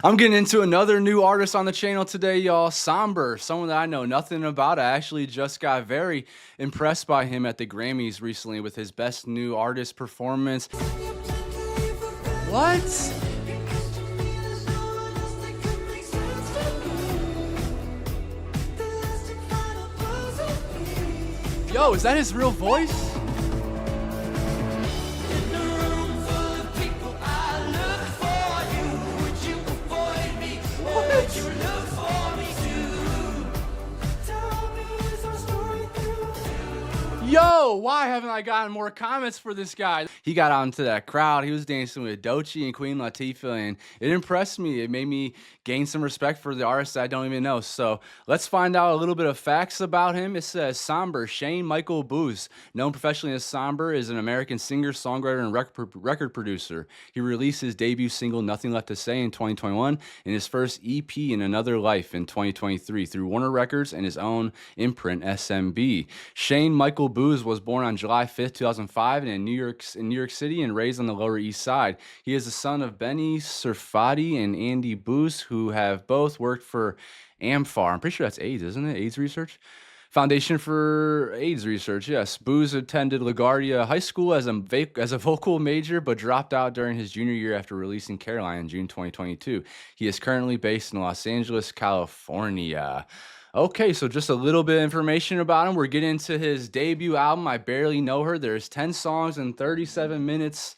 I'm getting into another new artist on the channel today, y'all. Sombre, someone that I know nothing about. I actually just got very impressed by him at the Grammys recently with his best new artist performance. What? Yo, is that his real voice? Yo, why haven't I gotten more comments for this guy? He got out into that crowd. He was dancing with Doechii and Queen Latifah, and it impressed me. It made me gain some respect for the artists I don't even know. So let's find out a little bit of facts about him. It says Sombre, Shane Michael Booz, known professionally as Sombre, is an American singer, songwriter, and record producer. He released his debut single, Nothing Left to Say, in 2021, and his first EP, In Another Life, in 2023, through Warner Records and his own imprint, SMB. Shane Michael Booz was born on July 5th, 2005 in New York City and raised on the Lower East Side. He is the son of Benny Surfati and Andy Booz, who have both worked for AMFAR. I'm pretty sure that's AIDS, isn't it? AIDS Research? Foundation for AIDS Research, yes. Booz attended LaGuardia High School as a vocal major, but dropped out during his junior year after releasing Caroline in June 2022. He is currently based in Los Angeles, California. Okay, so just a little bit of information about him. We're getting into his debut album, I Barely Know Her. There's 10 songs and 37 minutes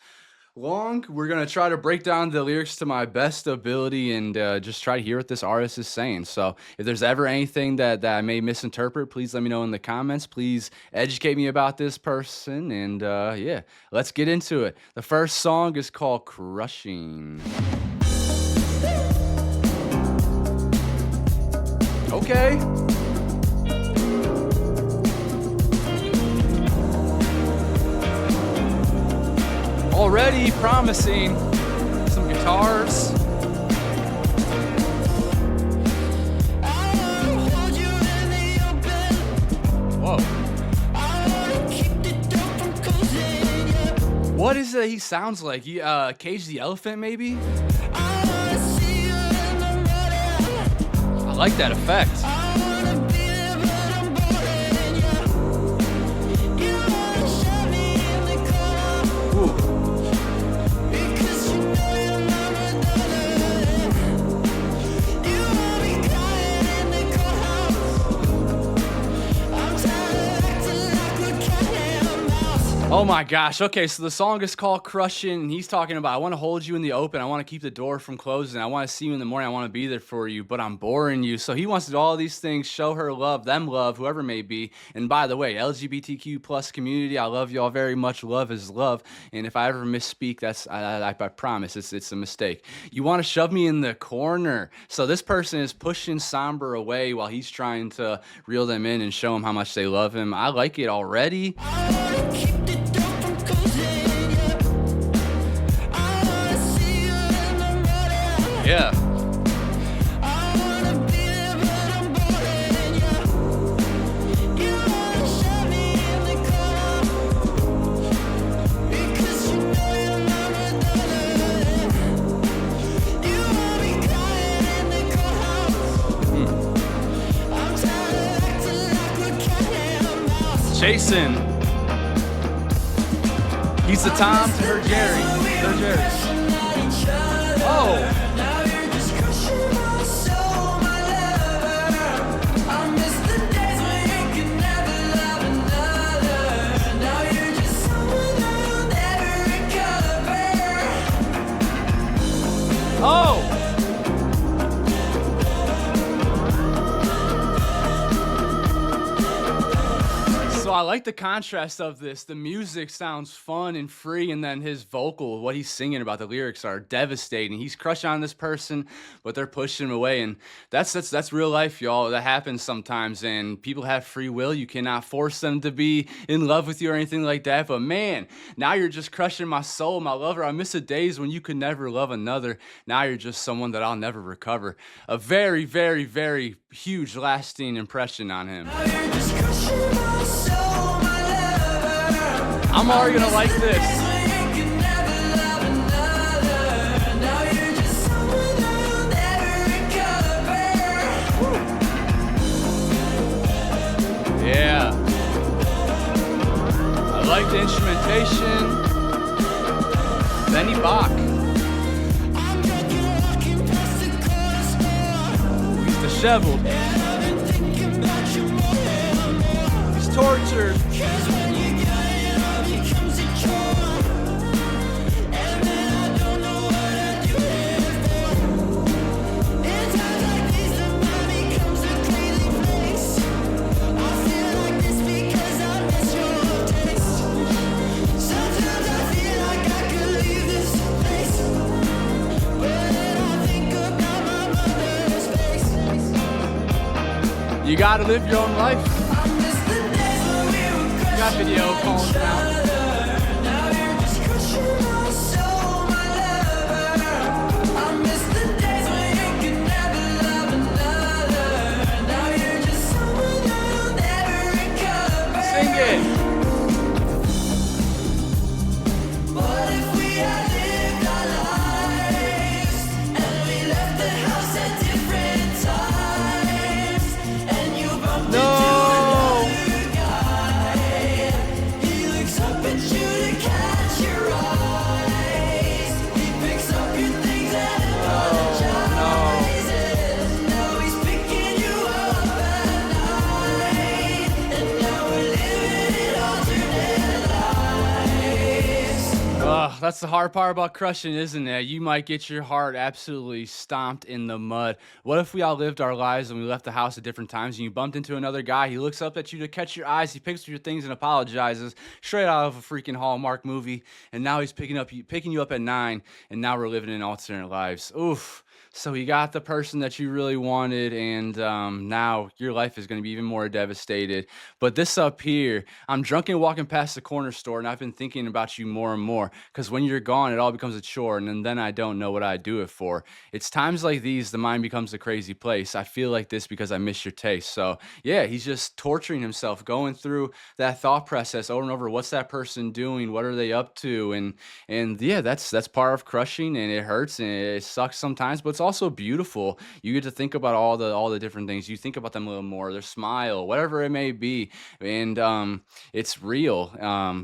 long. We're going to try to break down the lyrics to my best ability and just try to hear what this artist is saying. So if there's ever anything that I may misinterpret, please let me know in the comments. Please educate me about this person. And yeah, let's get into it. The first song is called Crushing. Okay. Already promising some guitars. Whoa. What is it he sounds like? Cage the Elephant, maybe? I like that effect. Oh my gosh. Okay, so the song is called Crushing, and he's talking about, I want to hold you in the open. I want to keep the door from closing. I want to see you in the morning. I want to be there for you, but I'm boring you. So he wants to do all these things, show her love, them love, whoever it may be. And by the way, LGBTQ plus community, I love y'all very much. Love is love. And if I ever misspeak, that's I promise it's a mistake. You want to shove me in the corner. So this person is pushing Sombre away while he's trying to reel them in and show them how much they love him. I like it already. Yeah. Jason. He's the Tom to her Jerry. Her Jerry. Oh. Oh! So I like the contrast of this. The music sounds fun and free, and then his vocal, what he's singing about, the lyrics are devastating. He's crushing on this person, but they're pushing him away, and that's real life, y'all. That happens sometimes, and people have free will. You cannot force them to be in love with you or anything like that, but man, now you're just crushing my soul, my lover. I miss the days when you could never love another. Now you're just someone that I'll never recover. A very, very, very huge lasting impression on him. I'm already gonna like this. Instrumentation. Benny Bach. He's disheveled. He's tortured. You gotta live your own life. You got video calling out. Sing it. That's the hard part about crushing, isn't it? You might get your heart absolutely stomped in the mud. What if we all lived our lives and we left the house at different times and you bumped into another guy, he looks up at you to catch your eyes, he picks up your things and apologizes straight out of a freaking Hallmark movie, and now he's picking you up at 9, and now we're living in alternate lives. Oof. So you got the person that you really wanted, and now your life is going to be even more devastated. But this up here, I'm drunk and walking past the corner store, and I've been thinking about you more and more, because when you're gone, it all becomes a chore, and then I don't know what I do it for. It's times like these the mind becomes a crazy place. I feel like this because I miss your taste. So yeah, he's just torturing himself, going through that thought process over and over. What's that person doing? What are they up to? And yeah, that's part of crushing, and it hurts and it sucks sometimes, but it's also beautiful. You get to think about all the different things. You think about them a little more, their smile, whatever it may be, and it's real.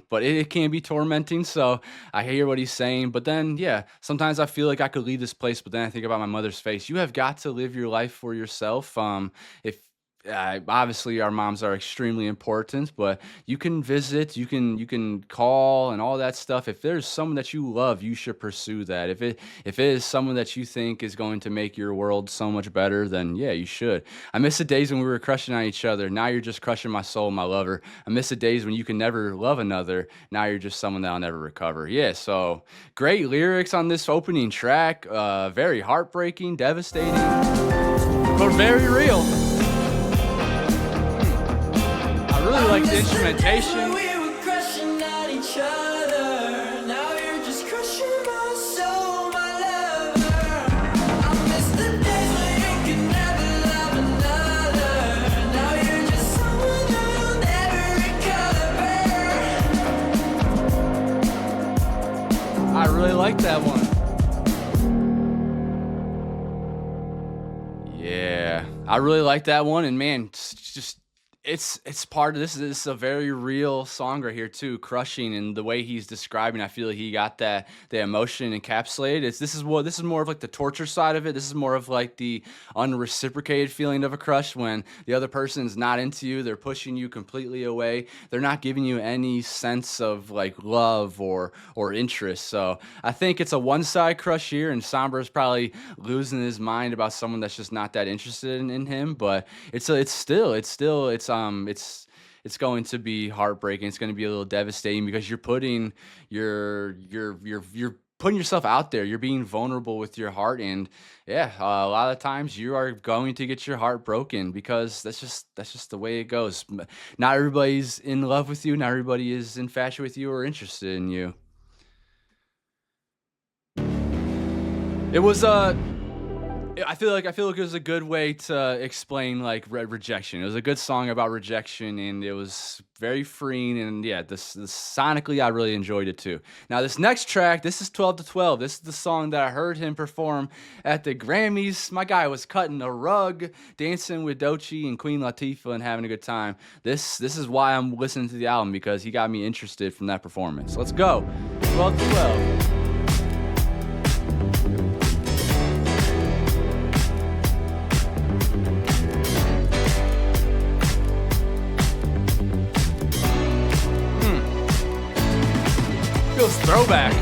But it can be tormenting. So I hear what he's saying, but then yeah, sometimes I feel like I could leave this place, but then I think about my mother's face. You have got to live your life for yourself. If Obviously our moms are extremely important, but you can visit, you can call and all that stuff. If there's someone that you love, you should pursue that. If it is someone that you think is going to make your world so much better, then yeah, you should. I miss the days when we were crushing on each other. Now you're just crushing my soul, my lover. I miss the days when you can never love another. Now you're just someone that I'll never recover. Yeah, so great lyrics on this opening track. Very heartbreaking, devastating, but very real. I really like the instrumentation. I really like that one. Yeah, I really like that one, and man, it's part of this. This is a very real song right here too, crushing, and the way he's describing, I feel like he got the emotion encapsulated. This is more of like the torture side of it. This is more of like the unreciprocated feeling of a crush, when the other person's not into you, they're pushing you completely away. They're not giving you any sense of like love or interest. So I think it's a one-side crush here, and Sombre is probably losing his mind about someone that's just not that interested in him. But it's going to be heartbreaking. It's going to be a little devastating, because you're putting you're putting yourself out there. You're being vulnerable with your heart, and yeah, a lot of times you are going to get your heart broken, because that's just the way it goes. Not everybody's in love with you. Not everybody is infatuated with you or interested in you. It was I feel like it was a good way to explain like rejection. It was a good song about rejection, and it was very freeing. And yeah, this sonically, I really enjoyed it too. Now this next track, this is 12 to 12. This is the song that I heard him perform at the Grammys. My guy was cutting a rug, dancing with Doechii and Queen Latifah, and having a good time. This is why I'm listening to the album, because he got me interested from that performance. Let's go, 12 to 12. Feels throwback.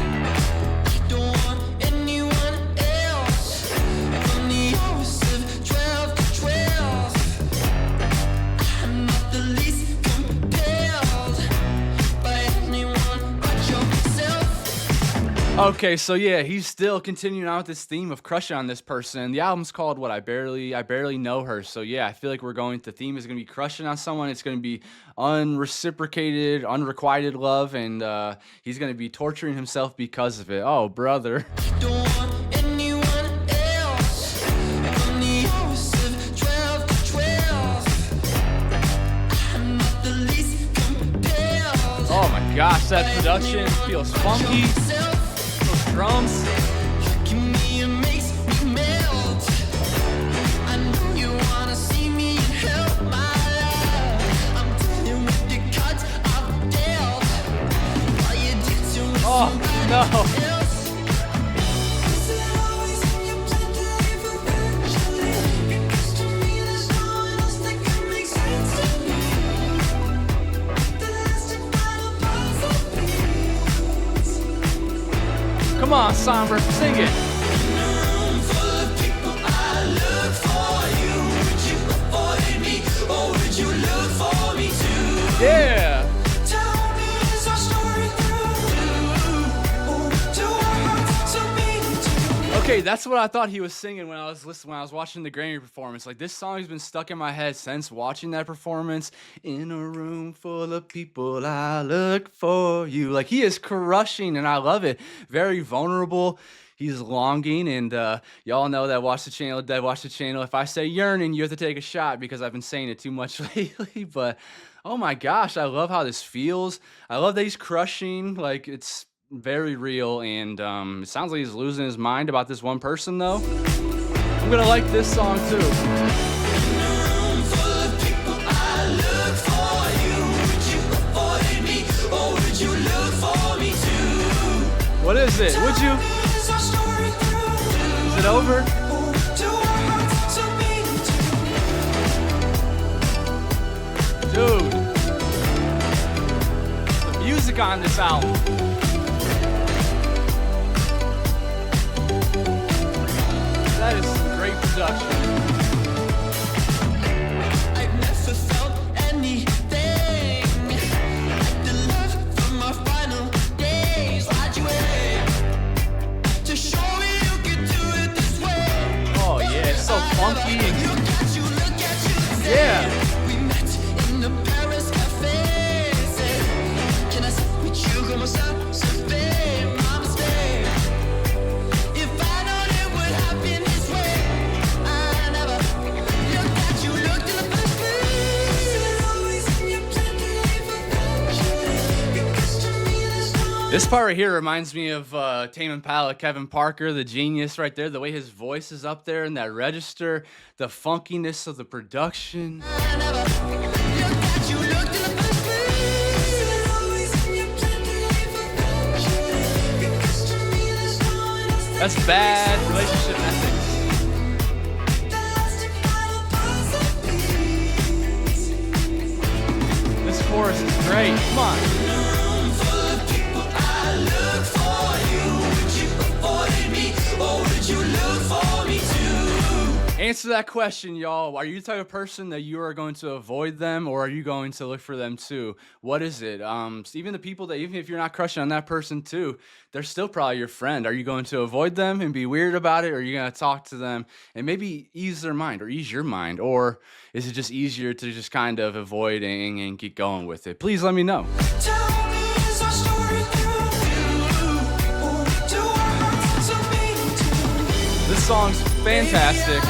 Okay, so yeah, he's still continuing on with this theme of crushing on this person. The album's called what? I barely know her. So yeah, I feel like the theme is gonna be crushing on someone. It's gonna be unreciprocated, unrequited love, and he's gonna be torturing himself because of it. Oh, brother. Oh my gosh, that production feels funky. Drums. Oh no. Come on, Sombr, sing it. Yeah. Okay, that's what I thought he was singing when I was watching the Grammy performance. Like, this song has been stuck in my head since watching that performance. In a room full of people, I look for you. Like, he is crushing, and I love it. Very vulnerable. He's longing, and y'all know that watch the channel. If I say yearning, you have to take a shot, because I've been saying it too much lately. But oh my gosh, I love how this feels. I love that he's crushing. Like, it's very real, and it sounds like he's losing his mind about this one person, though. I'm gonna like this song too. What is it? Would you? Is it over? Dude, the music on this album. That is some great production. I've never felt anything like the love from my final days. Why'd you wait to show me you could do it this way? Oh yeah, it's so funky. Look at you, yeah. We met in the Paris cafe. Can I sit with you? Come on, so babe, my mistake. If I known it would happen this way, I never looked at you, looked in the first place. This part right here reminds me of Tame Impala, Kevin Parker, the genius right there. The way his voice is up there in that register, the funkiness of the production. I never looked at you, looked in the first place. That's bad relationship ethics. This chorus is great. Come on. Answer that question, y'all. Are you the type of person that you are going to avoid them, or are you going to look for them too? What is it? Even the people that, even if you're not crushing on that person too, they're still probably your friend. Are you going to avoid them and be weird about it, or are you going to talk to them and maybe ease their mind or ease your mind? Or is it just easier to just kind of avoid and keep going with it? Please let me know. This song's fantastic.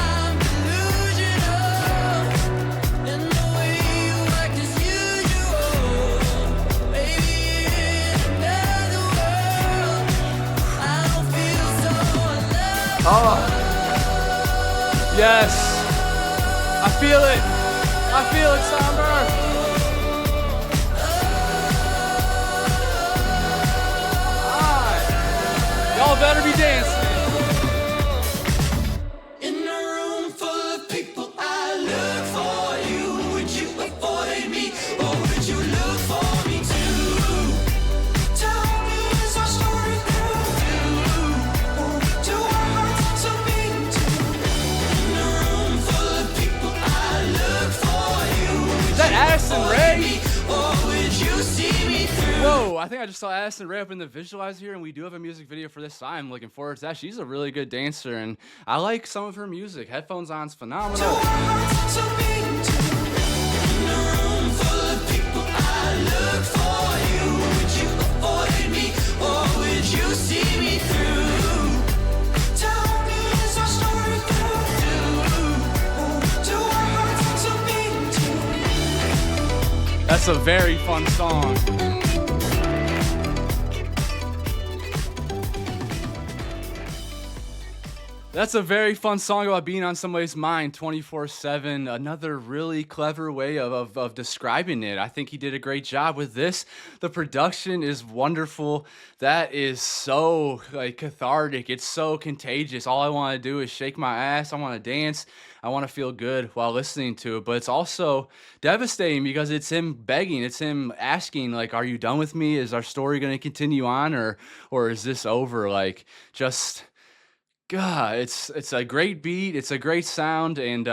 Oh, yes, I feel it, Somber. Alright, y'all better be dancing. In a room full of people, I look for you. Would you avoid me, or would you look for me too? Tell me, is our story through? Do our hearts so beating too? In a room full of people, I look for you. Is that Addison Rae? Or would you see me through? Whoa, I think I just saw Addison Rae up in the visualizer here, and we do have a music video for this. I'm looking forward to that. She's a really good dancer, and I like some of her music. Headphones on's phenomenal. Do our hearts so beating too? In a room full of people, I look for you. Would you avoid me, or would you see me through? Tell me, is our story through? Do our hearts so beating too? That's a very fun song. That's a very fun song about being on somebody's mind 24/7. Another really clever way of describing it. I think he did a great job with this. The production is wonderful. That is so like cathartic. It's so contagious. All I want to do is shake my ass. I want to dance. I want to feel good while listening to it. But it's also devastating because it's him begging. It's him asking, like, "Are you done with me? Is our story going to continue on, or is this over?" Like, just. God, it's a great beat, it's a great sound, and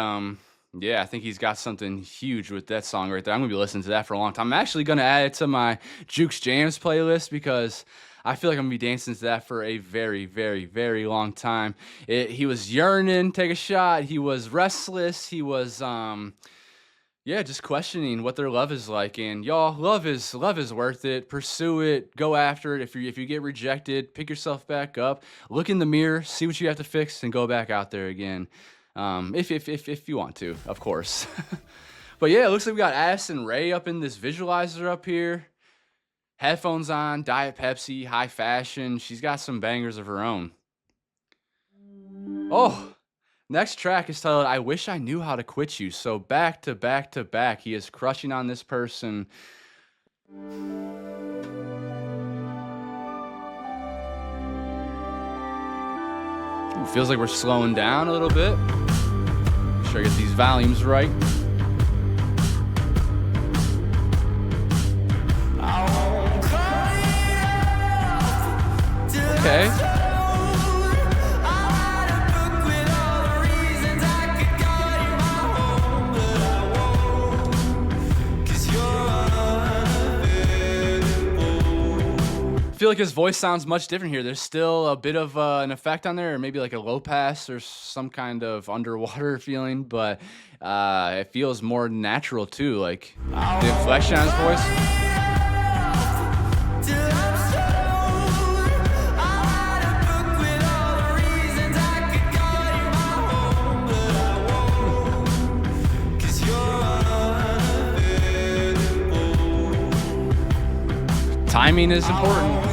yeah, I think he's got something huge with that song right there. I'm gonna be listening to that for a long time. I'm actually gonna add it to my JUKE's Jams playlist because I feel like I'm gonna be dancing to that for a very, very, very long time. He was yearning, take a shot. He was restless. He was yeah, just questioning what their love is like. And y'all, love is worth it. Pursue it. Go after it. If you get rejected, pick yourself back up. Look in the mirror, see what you have to fix, and go back out there again. If you want to, of course. But yeah, it looks like we got Addison Rae up in this visualizer up here. Headphones on, Diet Pepsi, high fashion. She's got some bangers of her own. Oh. Next track is titled, I Wish I Knew How to Quit You. So back to back to back, he is crushing on this person. Ooh, feels like we're slowing down a little bit. Make sure I get these volumes right. Okay. I feel like his voice sounds much different here. There's still a bit of an effect on there, or maybe like a low pass or some kind of underwater feeling, but it feels more natural too, like the inflection on his voice. Timing is important.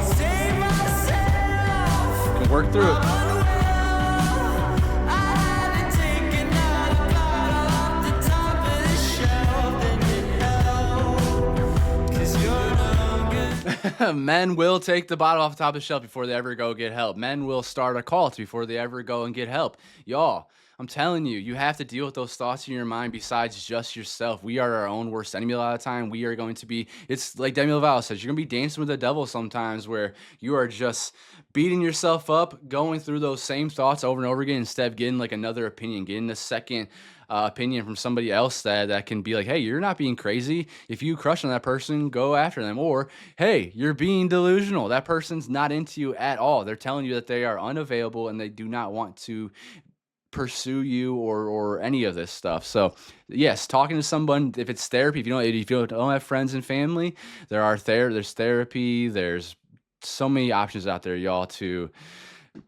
You can work through it. Men will take the bottle off the top of the shelf before they ever go get help. Men will start a cult before they ever go and get help. Y'all, I'm telling you, you have to deal with those thoughts in your mind besides just yourself. We are our own worst enemy a lot of the time. We are going to be, it's like Demi Lovato says, you're going to be dancing with the devil sometimes where you are just beating yourself up, going through those same thoughts over and over again instead of getting like another opinion, getting a second opinion from somebody else that can be like, hey, you're not being crazy. If you crush on that person, go after them. Or, hey, you're being delusional. That person's not into you at all. They're telling you that they are unavailable and they do not want to pursue you or any of this stuff. So yes, talking to someone, if it's therapy, if you don't have friends and family, there's therapy, there's so many options out there, y'all, to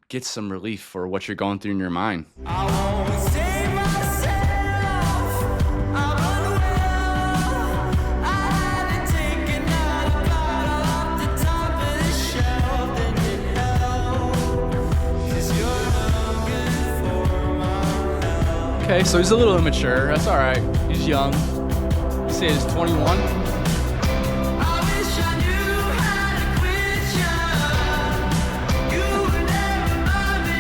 get some relief for what you're going through in your mind. I won't save myself. I'm unwell. I had to take another bottle off the top of the shelf. Then it helped, 'cause you're looking for my help. Okay, so he's a little immature. That's all right. He's young. You say he's 21. I wish I knew how to quit you. You were never mine, but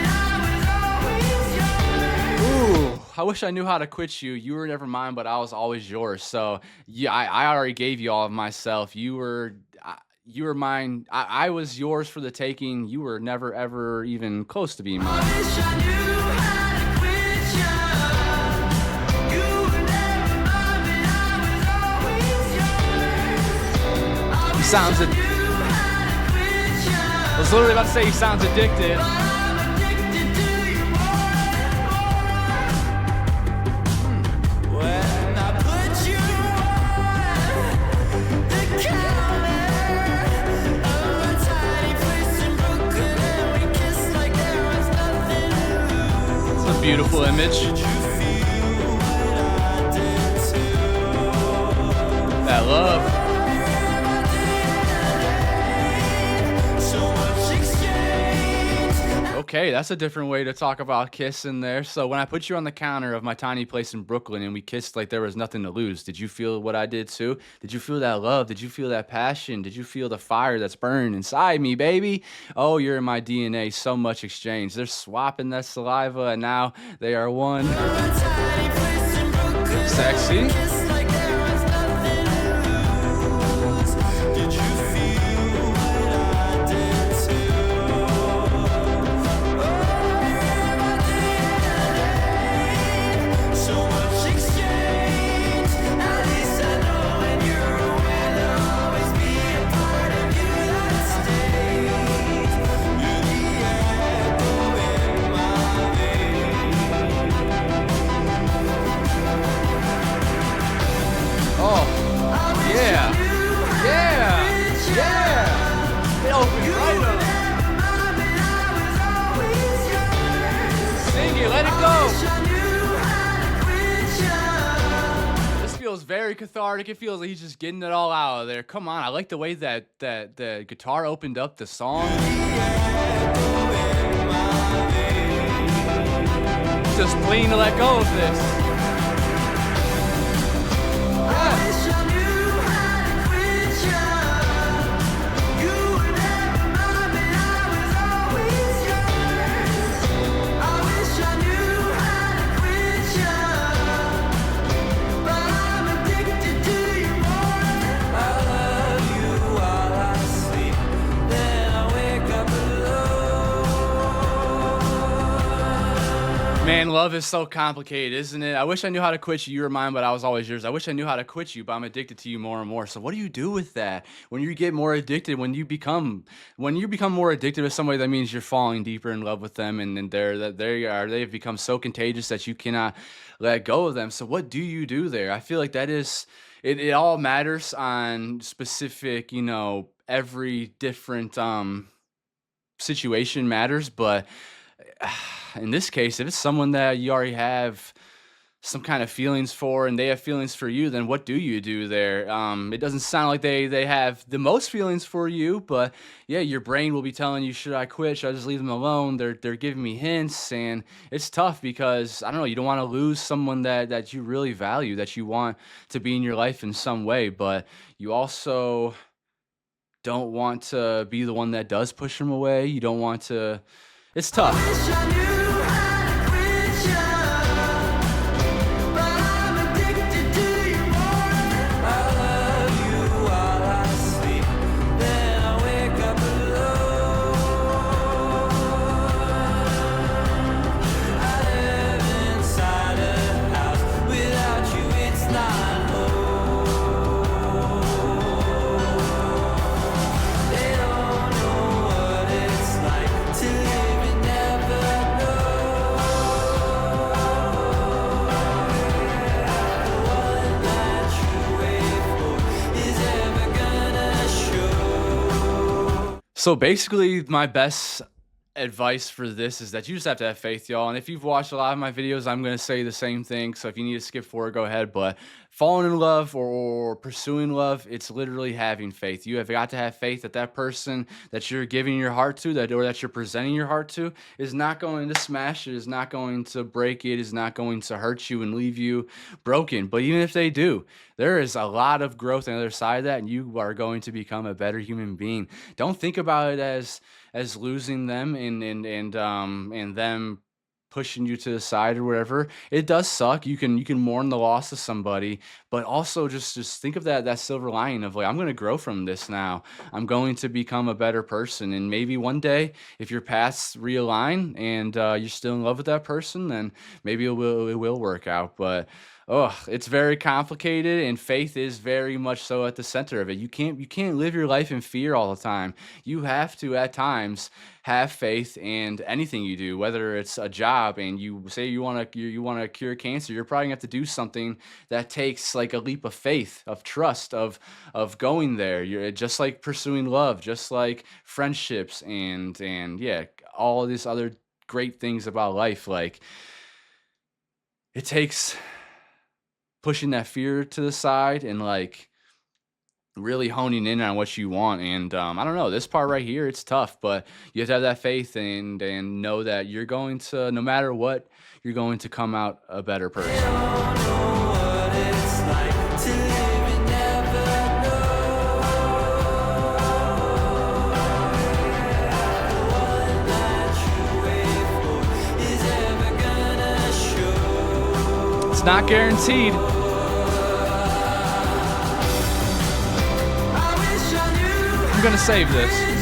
I was always yours. Ooh, I wish I knew how to quit you. You were never mine, but I was always yours. So yeah, I already gave you all of myself. You were mine. I was yours for the taking. You were never ever even close to being I mine. wish I knew how to quit you. You were never mine, but I was always yours. I wish sounds I ad- knew how to quit you. I was literally about to say he sounds addicted. But I'm addicted to you more and more. When I put you on the counter of a tiny place in Brooklyn, and we kissed like there was nothing to lose. It's a beautiful image. Did you feel what I did too? That love. So much exchange. Okay, that's a different way to talk about kissing there. So when I put you on the counter of my tiny place in Brooklyn and we kissed like there was nothing to lose, did you feel what I did too? Did you feel that love? Did you feel that passion? Did you feel the fire that's burning inside me, baby? Oh, you're in my DNA. So much exchange. They're swapping that saliva and now they are one. A tiny place in Brooklyn. Sexy. Kissed like there was nothing to lose. Did you feel what I did too? So much exchange. At least I know when you're away, there'll always be a part of you that stays. You're the echo in my veins. Oh, yeah. Yeah. Yeah. It opened right up. Sing it. Let it go. This feels very cathartic. It feels like he's just getting it all out of there. Come on, I like the way that the guitar opened up the song. Just pleading to let go of this. Man, love is so complicated, isn't it? I wish I knew how to quit you. You were mine, but I was always yours. I wish I knew how to quit you, but I'm addicted to you more and more. So what do you do with that? When you get more addicted, when you become more addicted to somebody, that means you're falling deeper in love with them, and they have become so contagious that you cannot let go of them. So what do you do there? I feel like that is it all matters on specific, every different situation matters, but in this case, if it's someone that you already have some kind of feelings for and they have feelings for you, then what do you do there? It doesn't sound like they have the most feelings for you, but yeah, your brain will be telling you, should I quit? Should I just leave them alone? They're giving me hints, and it's tough because, I don't know, you don't want to lose someone that you really value, that you want to be in your life in some way, but you also don't want to be the one that does push them away. You don't want to... It's tough. So basically, my best advice for this is that you just have to have faith, y'all. And if you've watched a lot of my videos, I'm going to say the same thing. So if you need to skip forward, go ahead. But falling in love or pursuing love, it's literally having faith. You have got to have faith that that person that you're giving your heart to, or that you're presenting your heart to, is not going to smash it, is not going to break it, is not going to hurt you and leave you broken. But even if they do, there is a lot of growth on the other side of that, and you are going to become a better human being. Don't think about it as losing them and them pushing you to the side or whatever. It does suck. You can mourn the loss of somebody, but also just think of that silver lining of like, I'm going to grow from this now. I'm going to become a better person. And maybe one day, if your paths realign and you're still in love with that person, then maybe it will work out. But it's very complicated, and faith is very much so at the center of it. You can't live your life in fear all the time. You have to at times have faith in anything you do, whether it's a job and you say you want to cure cancer. You're probably gonna have to do something that takes like a leap of faith, of trust, of going there. You're just like pursuing love, just like friendships, and yeah, all these other great things about life. Like, it takes pushing that fear to the side and like really honing in on what you want. And I don't know, this part right here, it's tough, but you have to have that faith and know that you're going to, no matter what, you're going to come out a better person. It's not guaranteed. I'm gonna save this.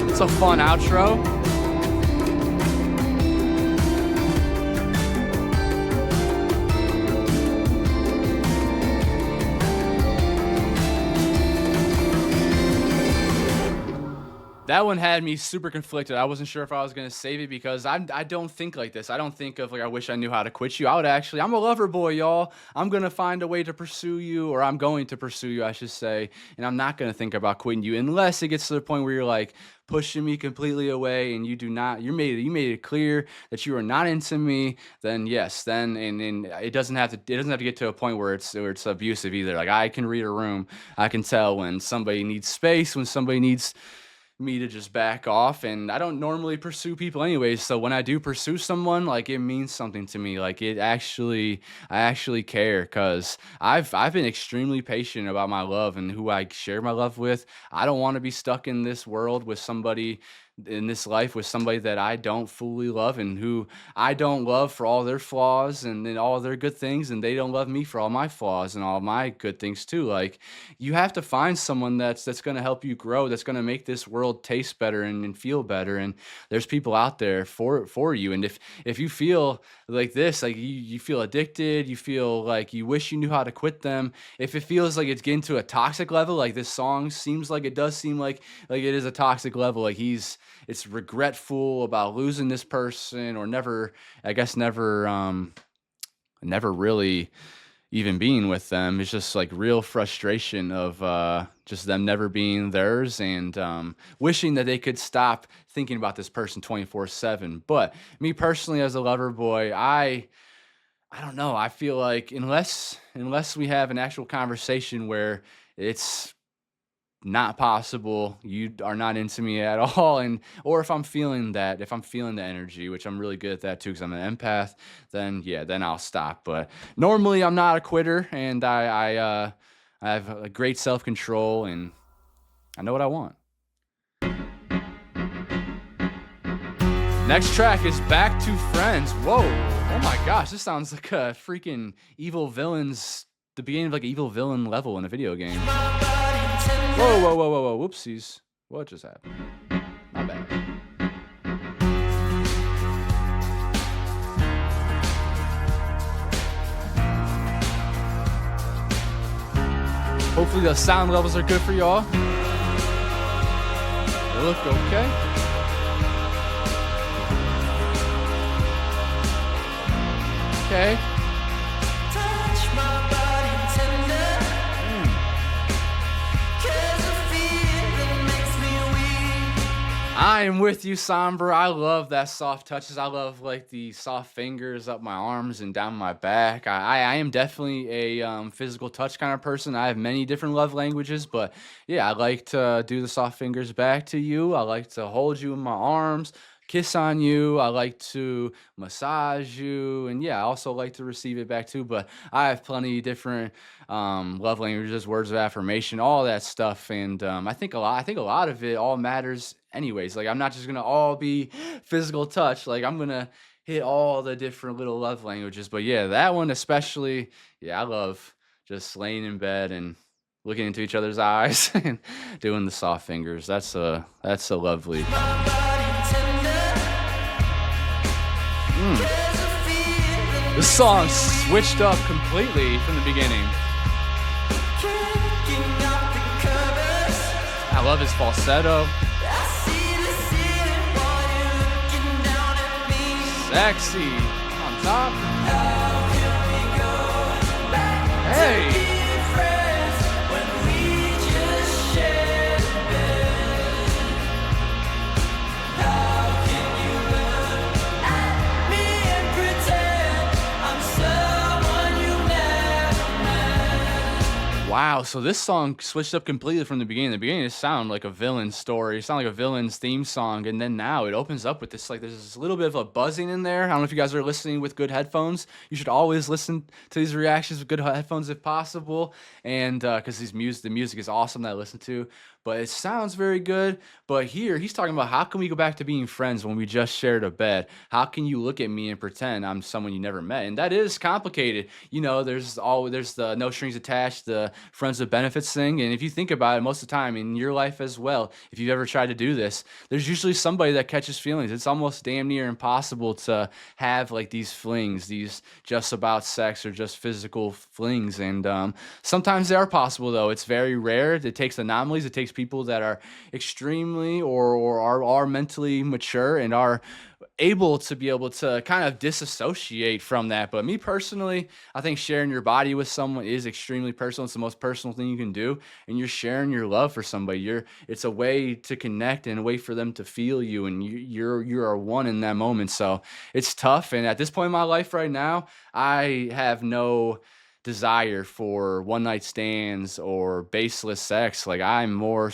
It's a fun outro. That one had me super conflicted. I wasn't sure if I was going to save it because I don't think like this. I don't think of like, I wish I knew how to quit you. I'm a lover boy, y'all. I'm going to find a way to pursue you, or I'm going to pursue you, I should say. And I'm not going to think about quitting you unless it gets to the point where you're like pushing me completely away and you made it clear that you are not into me. Then yes, then it doesn't have to get to a point where it's abusive either. Like, I can read a room. I can tell when somebody needs space, when somebody needs me to just back off. And I don't normally pursue people anyways, so when I do pursue someone, like, it means something to me. Like, I actually care, because I've been extremely patient about my love and who I share my love with. I don't want to be stuck in this world with somebody, in this life with somebody that I don't fully love, and who I don't love for all their flaws and then all their good things, and they don't love me for all my flaws and all my good things too. Like, you have to find someone that's going to help you grow, that's going to make this world taste better and feel better. And there's people out there for you. And if you feel like this, like you feel addicted, you feel like you wish you knew how to quit them, if it feels like it's getting to a toxic level, like this song seems like, it does seem like it is a toxic level, like it's regretful about losing this person, or never really even being with them. It's just like real frustration of just them never being theirs, and wishing that they could stop thinking about this person 24/7. But me personally, as a lover boy, I don't know. I feel like unless we have an actual conversation where it's not possible, you are not into me at all, or if I'm feeling the energy, which I'm really good at that too, because I'm an empath, then I'll stop. But normally I'm not a quitter, and I have a great self-control, and I know what I want. Next track is Back to Friends. Whoa, oh my gosh, this sounds like a freaking Evil Villains the beginning of like an evil villain level in a video game. Whoa, whoa, whoa, whoa, whoa! Whoopsies! What just happened? My bad. Hopefully the sound levels are good for y'all. They look okay. Okay. Touch my body tender. 'Cause the feeling makes me weak. I am with you, Sombre. I love that soft touches. I love like the soft fingers up my arms and down my back. I am definitely a physical touch kind of person. I have many different love languages, but yeah, I like to do the soft fingers back to you. I like to hold you in my arms, kiss on you. I like to massage you, and yeah, I also like to receive it back too. But I have plenty different love languages, words of affirmation, all that stuff, and I think a lot of it all matters anyways. Like I'm not just gonna all be physical touch. Like I'm gonna hit all the different little love languages. But yeah, that one especially. Yeah, I love just laying in bed and looking into each other's eyes and doing the soft fingers. That's a lovely. This song switched up completely from the beginning. I love his falsetto. Sexy on top. Hey. Wow, so this song switched up completely from the beginning. The beginning, it sounded like a villain story. It sounded like a villain's theme song, and then now it opens up with this, like, there's this little bit of a buzzing in there. I don't know if you guys are listening with good headphones. You should always listen to these reactions with good headphones if possible, and because the music is awesome that I listen to. But it sounds very good. But here, he's talking about how can we go back to being friends when we just shared a bed? How can you look at me and pretend I'm someone you never met? And that is complicated. You know, there's the no strings attached, the friends with benefits thing. And if you think about it, most of the time in your life as well, if you've ever tried to do this, there's usually somebody that catches feelings. It's almost damn near impossible to have like these flings, these just about sex or just physical flings. And sometimes they are possible, though. It's very rare. It takes anomalies. It takes people that are extremely or are mentally mature and are able to kind of disassociate from that. But me personally, I think sharing your body with someone is extremely personal. It's the most personal thing you can do, and you're sharing your love for somebody. It's a way to connect and a way for them to feel you, and you are one in that moment. So it's tough, and at this point in my life right now, I have no desire for one night stands or baseless sex. Like I'm more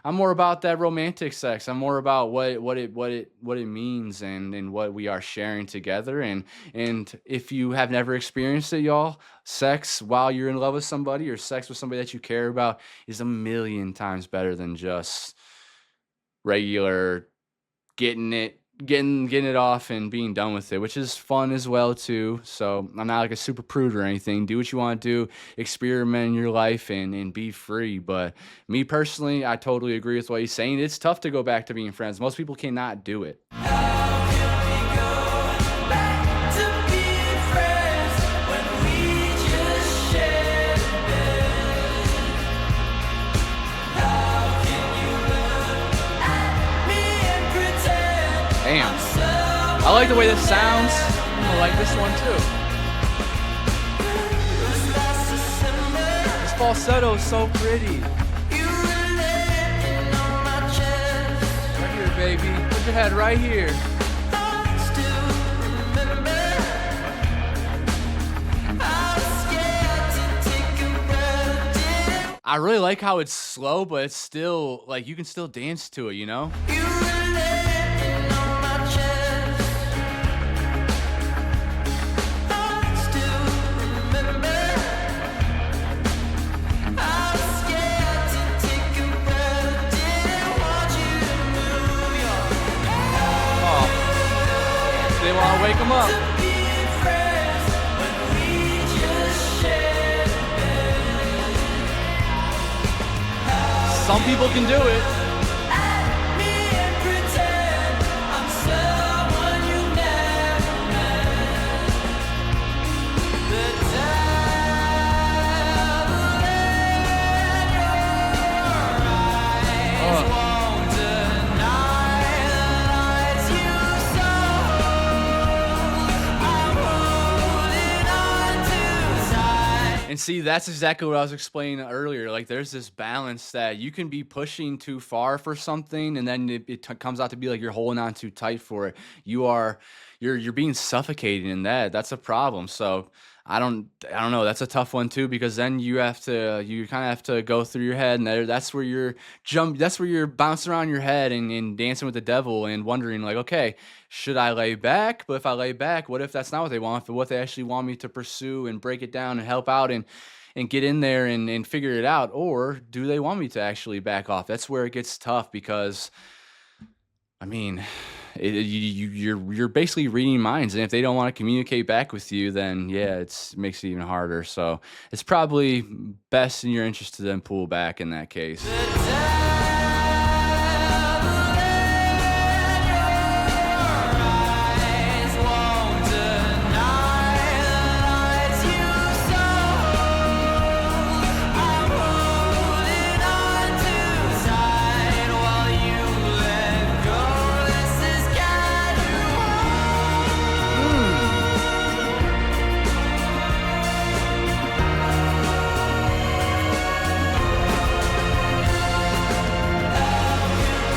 about that romantic sex. I'm more about what it means and what we are sharing together. And if you have never experienced it, y'all, sex while you're in love with somebody or sex with somebody that you care about is a million times better than just regular getting it off and being done with it, which is fun as well too. So I'm not like a super prude or anything. Do what you want to do, experiment in your life and be free. But me personally, I totally agree with what he's saying. It's tough to go back to being friends. Most people cannot do it. Damn. I like the way this sounds. I like this one too. This falsetto is so pretty. Right here, baby. Put your head right here. I really like how it's slow, but it's still, like, you can still dance to it, you know? They want to wake them up. Some people can do it. at me and pretend I'm someone you never met. The devil in your eyes won't deny the lights you sold. I'm holding on too tight. And see, that's exactly what I was explaining earlier. Like, there's this balance that you can be pushing too far for something, and then it comes out to be like you're holding on too tight for it. You're being suffocated in that. That's a problem. So I don't know. That's a tough one too, because then you kind of have to go through your head, and that's where that's where you're bouncing around your head and dancing with the devil and wondering like, okay, should I lay back? But if I lay back, what if that's not what they want? If what they actually want me to pursue and break it down and help out and get in there and figure it out, or do they want me to actually back off? That's where it gets tough, because I mean, you're basically reading minds, and if they don't want to communicate back with you, then yeah, it makes it even harder. So it's probably best in your interest to then pull back in that case. The devil in your eyes won't deny the lights you sold. I'm holding on too tight while you let go. This has got you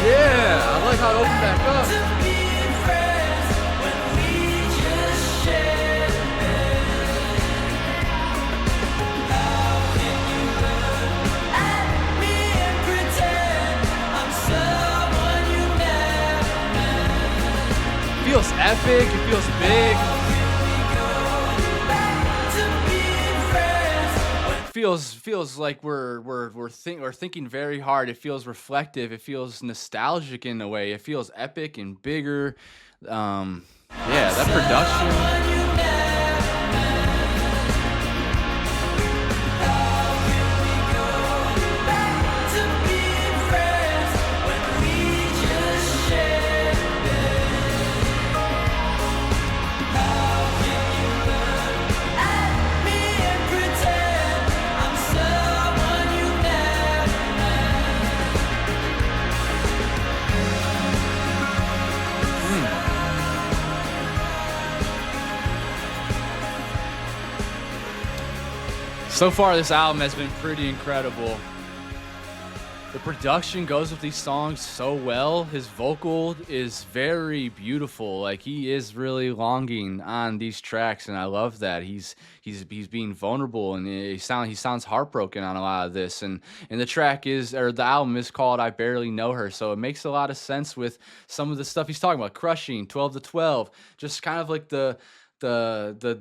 Yeah, I like how it opened back up. to be friends when we just share a bed. How can you look at me and pretend I'm someone you never met? Feels epic. It feels big. How can we go back to being friends when Feels like we're thinking very hard. It feels reflective. It feels nostalgic in a way. It feels epic and bigger. Yeah, that production. someone you never met? How can we go back to being friends when we just share a bed? How can you look at me and pretend I'm someone you never So far, this album has been pretty incredible. The production goes with these songs so well. His vocal is very beautiful. Like, he is really longing on these tracks, and I love that. He's being vulnerable, and he sounds heartbroken on a lot of this. And the album is called "I Barely Know Her," so it makes a lot of sense with some of the stuff he's talking about. Crushing, 12 to 12, just kind of like the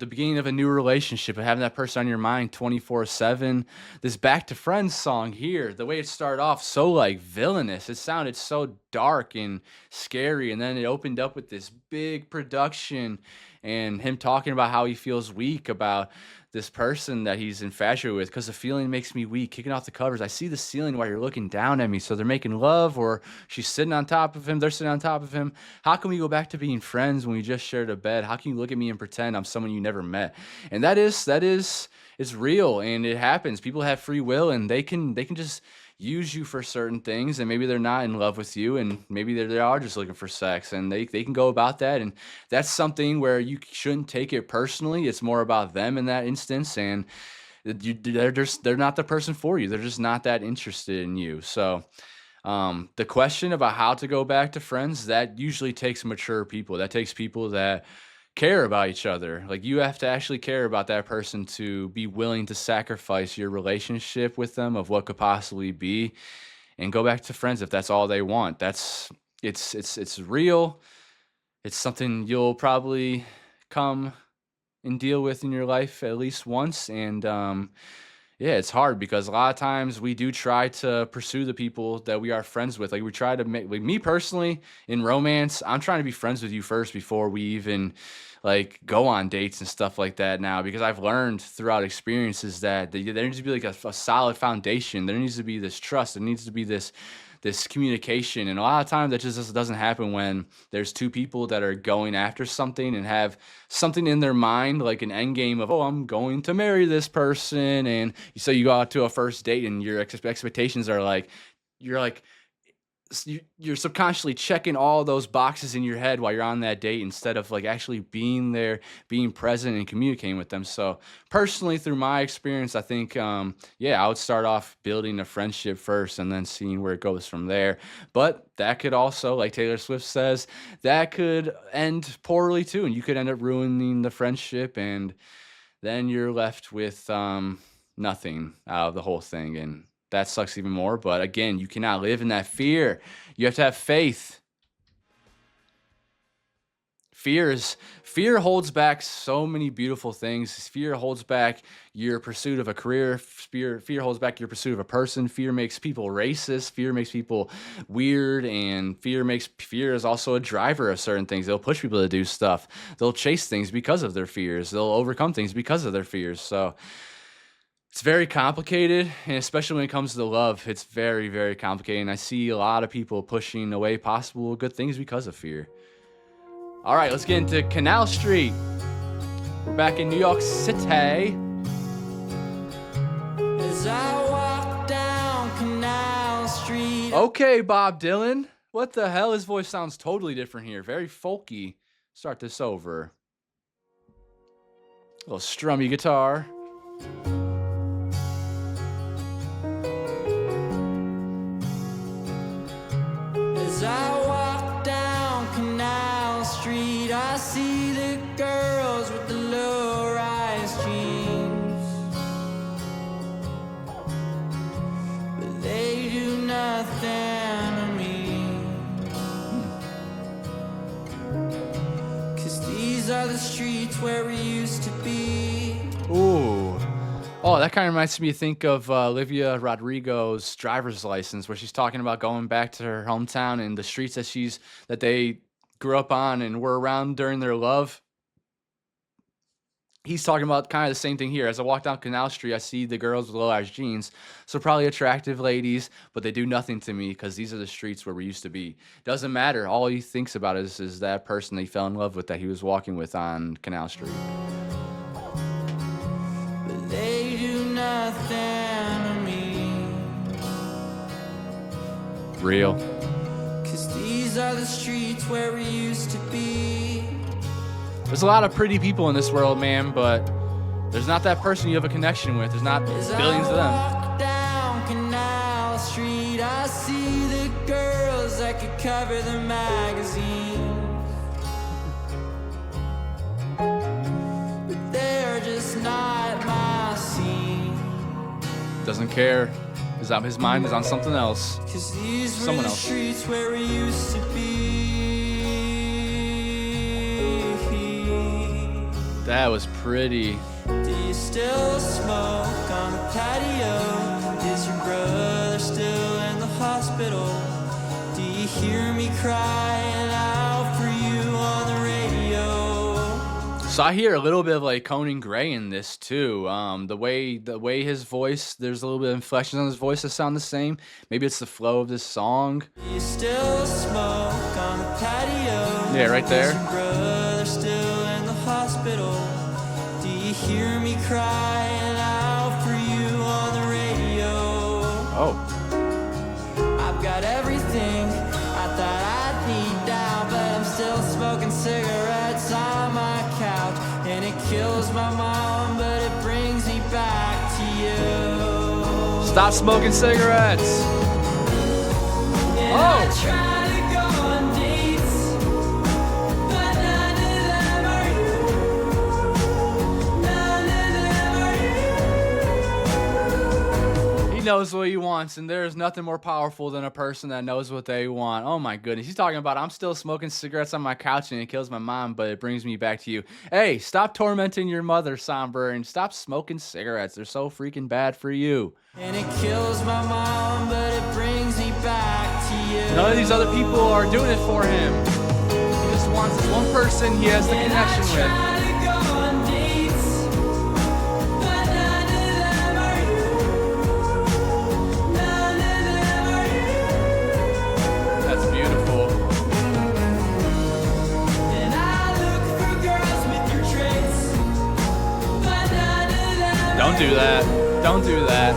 beginning of a new relationship and having that person on your mind 24/7. This Back to Friends song here, the way it started off, so like villainous. It sounded so dark and scary, and then it opened up with this big production and him talking about how he feels weak about this person that he's infatuated with, because the feeling makes me weak. Kicking off the covers, I see the ceiling while you're looking down at me. So they're making love, or she's sitting on top of him, they're sitting on top of him. How can we go back to being friends when we just shared a bed? How can you look at me and pretend I'm someone you never met? And that is it's real, and it happens. People have free will, and they can just use you for certain things, and maybe they're not in love with you, and maybe they are just looking for sex, and they can go about that. And that's something where you shouldn't take it personally. It's more about them in that instance, and they're not the person for you. They're just not that interested in you. So the question about how to go back to friends, that usually takes mature people. That takes people that care about each other. Like, you have to actually care about that person to be willing to sacrifice your relationship with them of what could possibly be, and go back to friends if that's all they want. It's real. It's something you'll probably come and deal with in your life at least once, and Yeah, it's hard because a lot of times we do try to pursue the people that we are friends with. Like we try to make, like me personally in romance, I'm trying to be friends with you first before we even like go on dates and stuff like that now, because I've learned throughout experiences that there needs to be like a solid foundation. There needs to be this trust. There needs to be this communication. And a lot of times that just doesn't happen when there's two people that are going after something and have something in their mind, like an end game of, oh, I'm going to marry this person. And so you go out to a first date and your expectations are like, you're like, you're subconsciously checking all those boxes in your head while you're on that date instead of like actually being there, being present and communicating with them. So personally, through my experience, I think, yeah, I would start off building a friendship first and then seeing where it goes from there. But that could also, like Taylor Swift says, that could end poorly too. And you could end up ruining the friendship and then you're left with nothing out of the whole thing. And that sucks even more. But again, you cannot live in that fear. You have to have faith. Fear holds back so many beautiful things. Fear holds back your pursuit of a career. Fear holds back your pursuit of a person. Fear makes people racist. Fear makes people weird, and fear is also a driver of certain things. They'll push people to do stuff. They'll chase things because of their fears. They'll overcome things because of their fears. So it's very complicated, and especially when it comes to love, it's very, very complicated. And I see a lot of people pushing away possible good things because of fear. All right, let's get into Canal Street. We're back in New York City. As I walk down Canal Street. Okay, Bob Dylan. What the hell? His voice sounds totally different here. Very folky. Start this over. A little strummy guitar. As I walk down Canal Street, I see the girls with the low-rise jeans, but they do nothing to me, 'cause these are the streets where we used to be. Ooh. Oh, that kind of reminds me think of Olivia Rodrigo's driver's license, where she's talking about going back to her hometown and the streets that they grew up on and were around during their love. He's talking about kind of the same thing here. As I walk down Canal Street, I see the girls with low-rise jeans, so probably attractive ladies, but they do nothing to me because these are the streets where we used to be. Doesn't matter. All he thinks about is that person that he fell in love with that he was walking with on Canal Street. They do nothing to me. Real. 'Cause these are the streets where we used to be. There's a lot of pretty people in this world, man, but there's not that person you have a connection with. There's not billions of them. As I walk down Canal Street, I see the girls that could cover the magazine, but they're just not my scene. Doesn't care. His mind is on something else. 'Cause these were Someone the else. streets where we used to be. That was pretty. Do you still smoke on the patio? Is your brother still in the hospital? Do you hear me crying out for you on the radio? So I hear a little bit of like Conan Gray in this too. The way his voice, there's a little bit of inflections on his voice that sound the same. Maybe it's the flow of this song. Do you still smoke on the patio? Yeah, right there. Is your brother still in the hospital? Do you hear me crying out for you on the radio? Oh. I've got everything I thought I'd need now, but I'm still smoking cigarettes on my couch, and it kills my mom, but it brings me back to you. Stop smoking cigarettes. And Oh. I try to go on dates, but none of them are you. None of them are you. He knows knows what he wants, and there is nothing more powerful than a person that knows what they want. Oh my goodness. He's talking about, I'm still smoking cigarettes on my couch and it kills my mom, but it brings me back to you. Hey, stop tormenting your mother, Somber, and stop smoking cigarettes. They're so freaking bad for you. And it kills my mom, but it brings me back to you. None of these other people are doing it for him. He just wants this one person he has the connection with. Don't do that. Don't do that.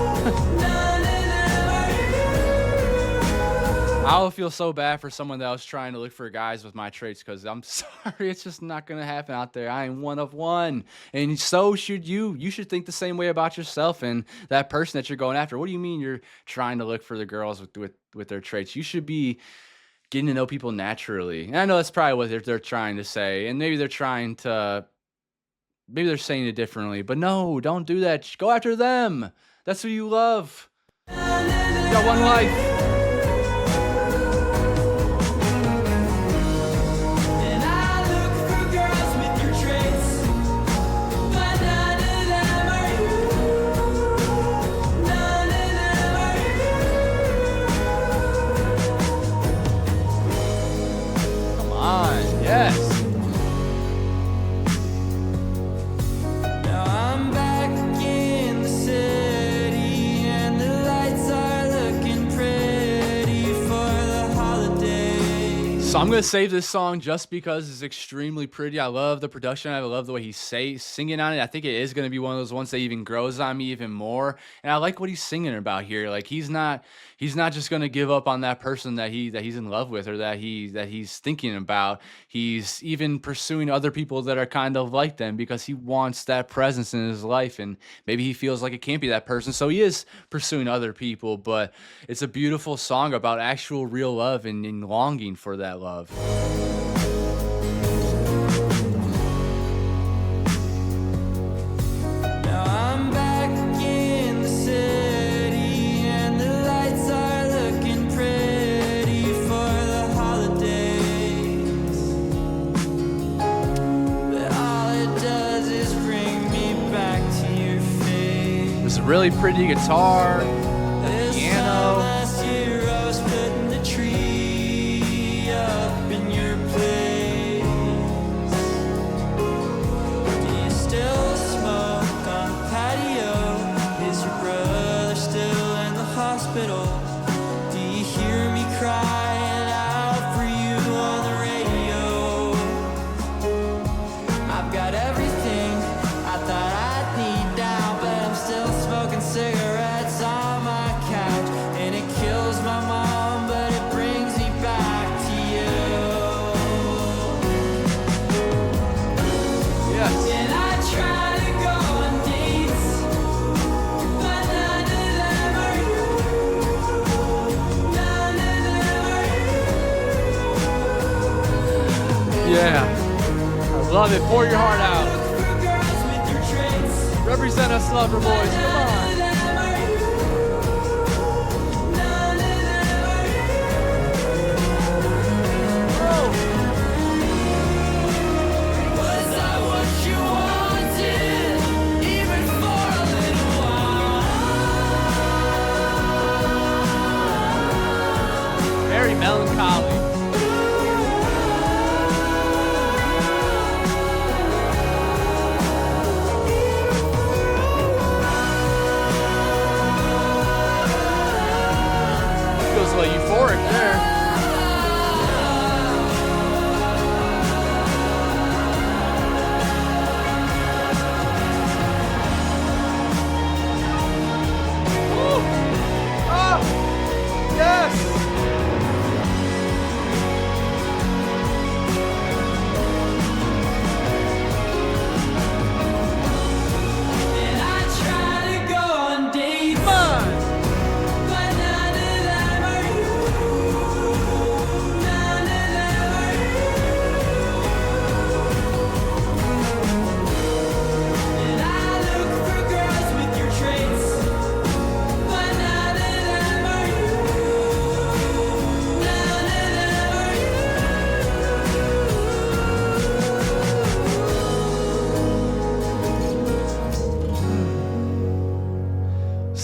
I would feel so bad for someone that was trying to look for guys with my traits, because I'm sorry, it's just not going to happen out there. I am one of one. And so should you. You should think the same way about yourself and that person that you're going after. What do you mean you're trying to look for the girls with their traits? You should be getting to know people naturally. And I know that's probably what they're trying to say. And maybe they're trying to... Maybe they're saying it differently, but no, don't do that. Go after them. That's who you love. You got one life. And I look for girls with your traits, but none of them are you. None of them are you. Come on, yes. So I'm going to save this song just because it's extremely pretty. I love the production. I love the way he's singing on it. I think it is going to be one of those ones that even grows on me even more. And I like what he's singing about here. Like he's not just going to give up on that person that he's in love with or that he's thinking about. He's even pursuing other people that are kind of like them because he wants that presence in his life, and maybe he feels like it can't be that person. So he is pursuing other people, but it's a beautiful song about actual real love and longing for that love. Now I'm back in the city and the lights are looking pretty for the holidays, but all it does is bring me back to your face. There's a really pretty guitar, a piano. Last year I was putting the tree up in your place. Do you still smoke on the patio? Is your brother still in the hospital? Do you hear me crying out for you on the radio? I've got everything I thought I'd need now, but I'm still smoking cigarettes on my couch, and it kills my mom, but it brings me back to you. Yes. And I try to go on dates, but none of them are you. None of them are you. Yeah. I love it. Pour your heart out. Look for girls with your traits, Represent us, lover boys. Come none on. of them are you. None of them are you. Was I what you wanted, even for a little while? Very melancholy. Feels a little euphoric there. Woo! Oh, yes!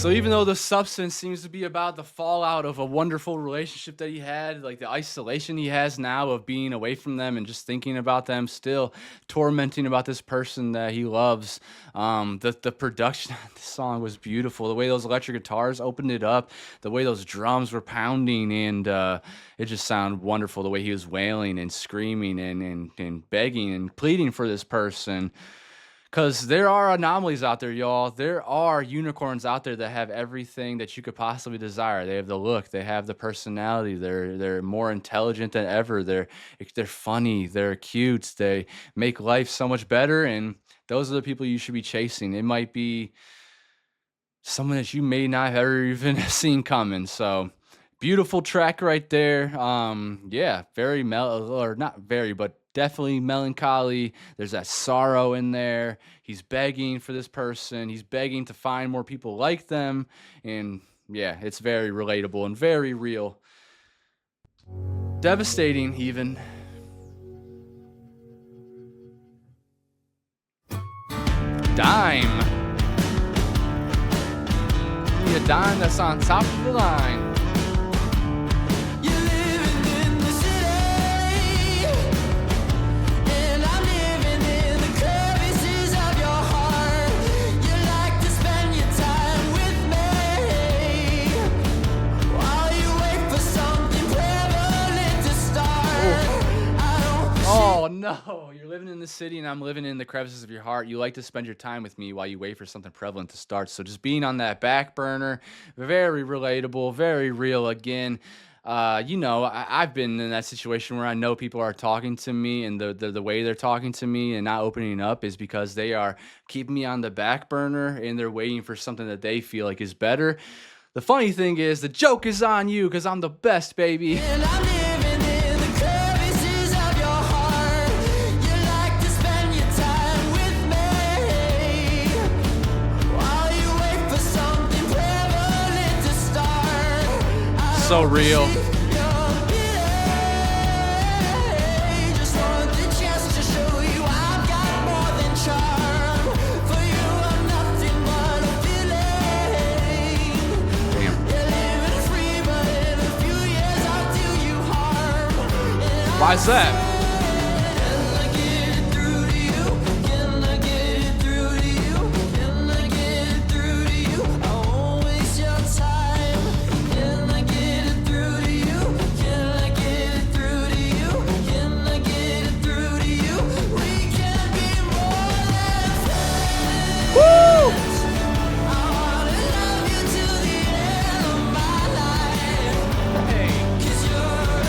So even though the substance seems to be about the fallout of a wonderful relationship that he had, like the isolation he has now of being away from them and just thinking about them, still tormenting about this person that he loves. The production of the song was beautiful. The way those electric guitars opened it up, the way those drums were pounding, and it just sounded wonderful. The way he was wailing and screaming and begging and pleading for this person. Because there are anomalies out there, y'all. There are unicorns out there that have everything that you could possibly desire. They have the look, they have the personality. They're more intelligent than ever. They're funny. They're cute. They make life so much better. And those are the people you should be chasing. It might be someone that you may not have ever even seen coming. So beautiful track right there. Yeah, very or not very, but definitely melancholy. There's that sorrow in there. He's begging for this person. He's begging to find more people like them. And yeah, it's very relatable and very real. Devastating, even. Dime. Give me a dime that's on top of the line. You're living in the city, and I'm living in the crevices of your heart. You like to spend your time with me while you wait for something prevalent to start. Oh no, you're living in the city and I'm living in the crevices of your heart. You like to spend your time with me while you wait for something prevalent to start. So just being on that back burner, very relatable, very real again. I've been in that situation where I know people are talking to me, and the way they're talking to me and not opening up is because they are keeping me on the back burner and they're waiting for something that they feel like is better. The funny thing is, the joke is on you because I'm the best, baby. And I'm living in the crevices of your heart. You like to spend your time with me while you wait for something prevalent to start. So real. Just want the chance to show you I've got more than charm. For you, I'm nothing but a feeling. Damn. You're living free, but in a few years I'll do you harm. And Why's that? can I get it through to you? Can I get it through to you? Can I get it through to you? I won't waste your time. Can I get it through to you? Can I get it through to you? Can I get it through to you? We can be more than friends. Woo! I wanna love you till the end of my life. Hey. 'Cause you're a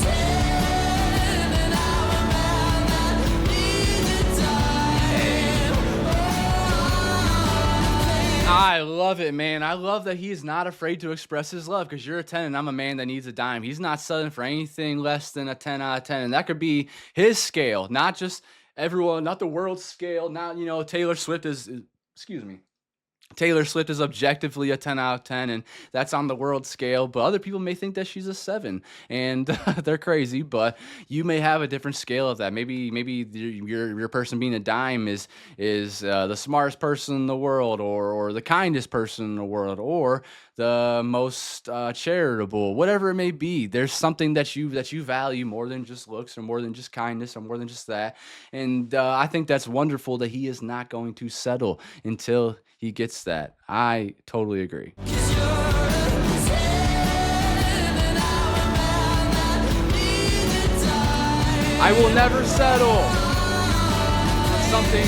10 and I'm a man that needs the time. I love it, man. I love that he is not afraid to express his love, because you're a 10 and I'm a man that needs a dime. He's not settling for anything less than a 10 out of 10. And that could be his scale, not just everyone, not the world's scale. Not, Taylor Swift excuse me. Taylor Swift is objectively a 10 out of 10, and that's on the world scale, but other people may think that she's a 7, and they're crazy, but you may have a different scale of that. Maybe your person being a dime is the smartest person in the world, or the kindest person in the world, or the most charitable, whatever it may be. There's something that you value more than just looks, or more than just kindness, or more than just that. And I think that's wonderful that he is not going to settle until he gets that. I totally agree. 'Cause you're a 10 and I'm a man that needs the time. I will never settle for something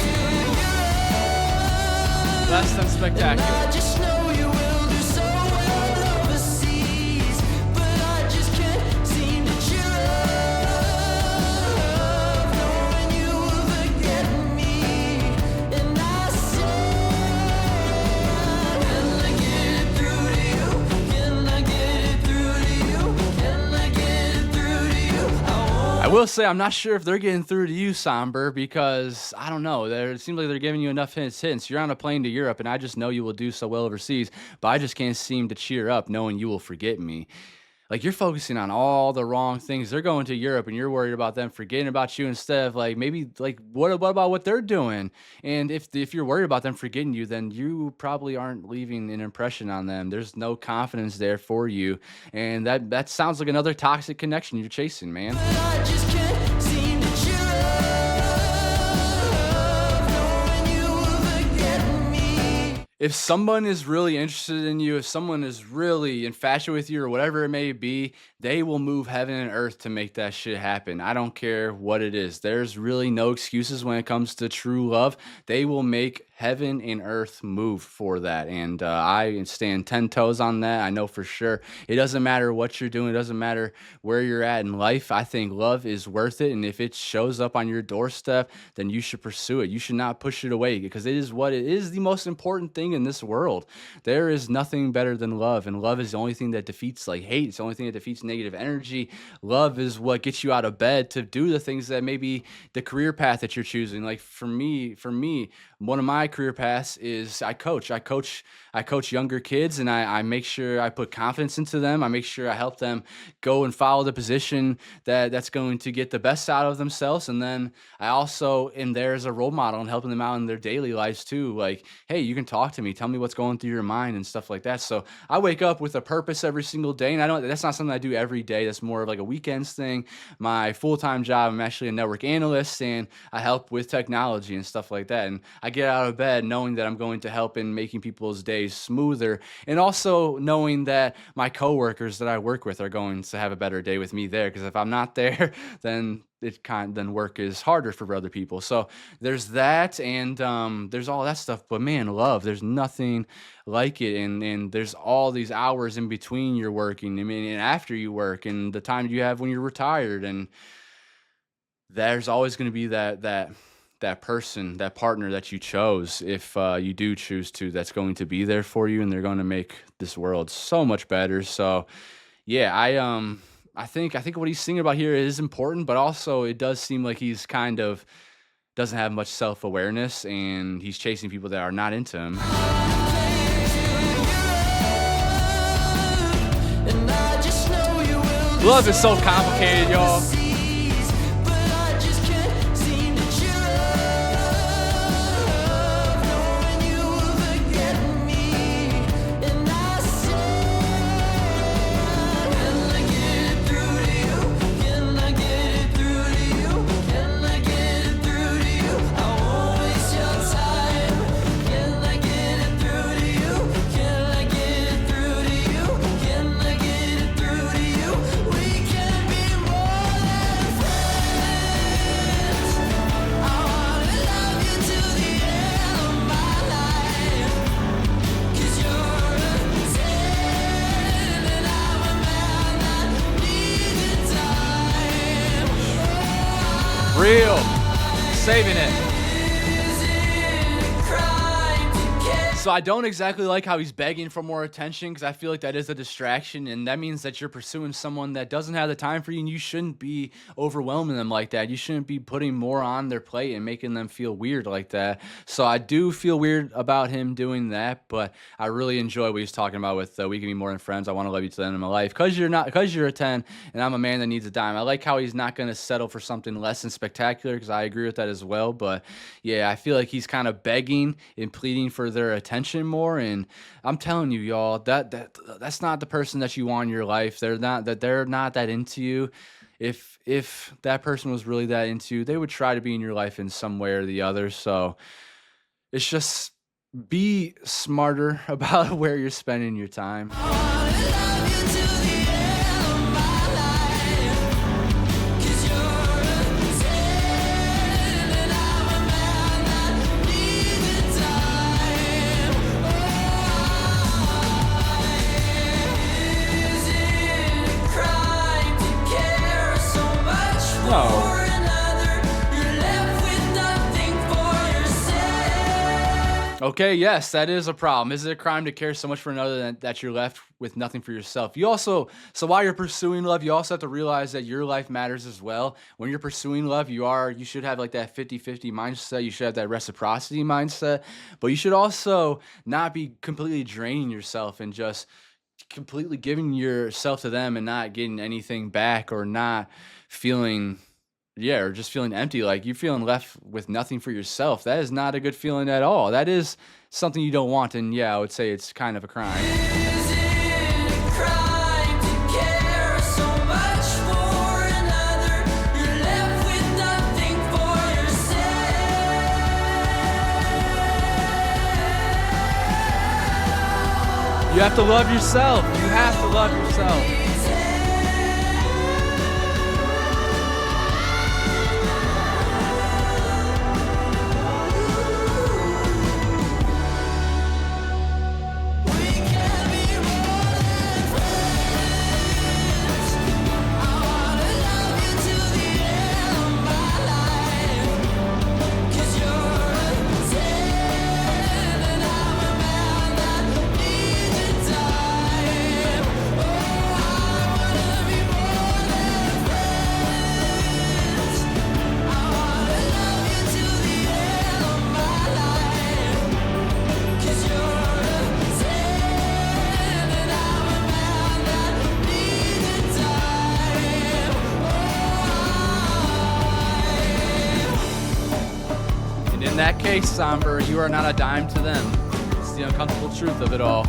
less than spectacular. I just know you will do so well overseas, but I just can't seem to cheer up knowing you will forget me. And I said, can I get it through to you? Can I get it through to you? Can I get it through to you? I will say I'm not sure if they're getting through to you, Somber, because I don't know. It seems like they're giving you enough hints. You're on a plane to Europe, and I just know you will do so well overseas, but I just can't seem to cheer up knowing you will forget me. Like, you're focusing on all the wrong things. They're going to Europe and you're worried about them forgetting about you instead of, like, maybe, like, what about what they're doing? And if you're worried about them forgetting you, then you probably aren't leaving an impression on them. There's no confidence there for you, and that sounds like another toxic connection you're chasing, man. I just can't seem to cheer up, knowing you will forget me. If someone is really interested in you, if someone is really infatuated with you or whatever it may be, they will move heaven and earth to make that shit happen. I don't care what it is. There's really no excuses when it comes to true love. They will make heaven and earth move for that. And I stand 10 toes on that. I know for sure. It doesn't matter what you're doing, it doesn't matter where you're at in life. I think love is worth it. And if it shows up on your doorstep, then you should pursue it. You should not push it away because it is what it is, the most important thing in this world. There is nothing better than love. And love is the only thing that defeats like hate. It's the only thing that defeats negative energy. Love is what gets you out of bed to do the things that maybe the career path that you're choosing. Like for me, one of my career paths is I coach. I coach younger kids, and I make sure I put confidence into them. I make sure I help them go and follow the position that's going to get the best out of themselves. And then I also am there as a role model and helping them out in their daily lives too. Like, hey, you can talk to me, tell me what's going through your mind and stuff like that. So I wake up with a purpose every single day, and I don't. That's not something I do every day. That's more of like a weekends thing. My full-time job, I'm actually a network analyst, and I help with technology and stuff like that. And I get out of bed knowing that I'm going to help in making people's days smoother, and also knowing that my coworkers that I work with are going to have a better day with me there. Because if I'm not there, then then work is harder for other people. So there's that, and there's all that stuff. But man, love, there's nothing like it. And there's all these hours in between you're working. I mean, and after you work, and the time you have when you're retired, and there's always going to be that person, that partner that you chose, if you do choose to, that's going to be there for you, and they're going to make this world so much better. So yeah, I think what he's singing about here is important, but also it does seem like he's kind of doesn't have much self-awareness, and he's chasing people that are not into him. And I just know you will Love is so complicated, y'all. disease, but I just can't seem to cheer up, knowing you will forget me. And I said, can I get it through to you? Can I get it through to you? Can I get it through to you? I won't waste your time. Can I get it through to you? Can I get it through to you? Can I get it through to you? We can be more than friends. I wanna love you till the end of my life. 'Cause you're a 10 and I'm a man that needs time. Real. Saving it. Is it a crime to care? So I don't exactly like how he's begging for more attention, because I feel like that is a distraction, and that means that you're pursuing someone that doesn't have the time for you, and you shouldn't be overwhelming them like that. You shouldn't be putting more on their plate and making them feel weird like that. So I do feel weird about him doing that, but I really enjoy what he's talking about with we can be more than friends. I want to love you to the end of my life because you're a 10 and I'm a man that needs a dime. I like how he's not going to settle for something less than spectacular, because I agree with that as well. But yeah, I feel like he's kind of begging and pleading for their attention more. And I'm telling you, y'all, that's not the person that you want in your life. They're not that into you. If that person was really that into you, they would try to be in your life in some way or the other. So it's just be smarter about where you're spending your time. I wanna love you till the end of my life. 'Cause you're a 10 and I'm a man that needs time. Is it a crime to care so much for No. another? You're left with nothing for yourself. Okay, yes, that is a problem. Is it a crime to care so much for another that you're left with nothing for yourself? You also, so while you're pursuing love, you also have to realize that your life matters as well. When you're pursuing love, you should have like that 50-50 mindset. You should have that reciprocity mindset, but you should also not be completely draining yourself and just completely giving yourself to them and not getting anything back, or not feeling, yeah, or just feeling empty, like you're feeling left with nothing for yourself. That is not a good feeling at all. That is something you don't want. And yeah, I would say it's kind of a crime. Is it a crime to care so much for another? You're left with nothing for yourself. You have to love yourself. You have to love yourself. In that case, Somber, you are not a dime to them. It's the uncomfortable truth of it all.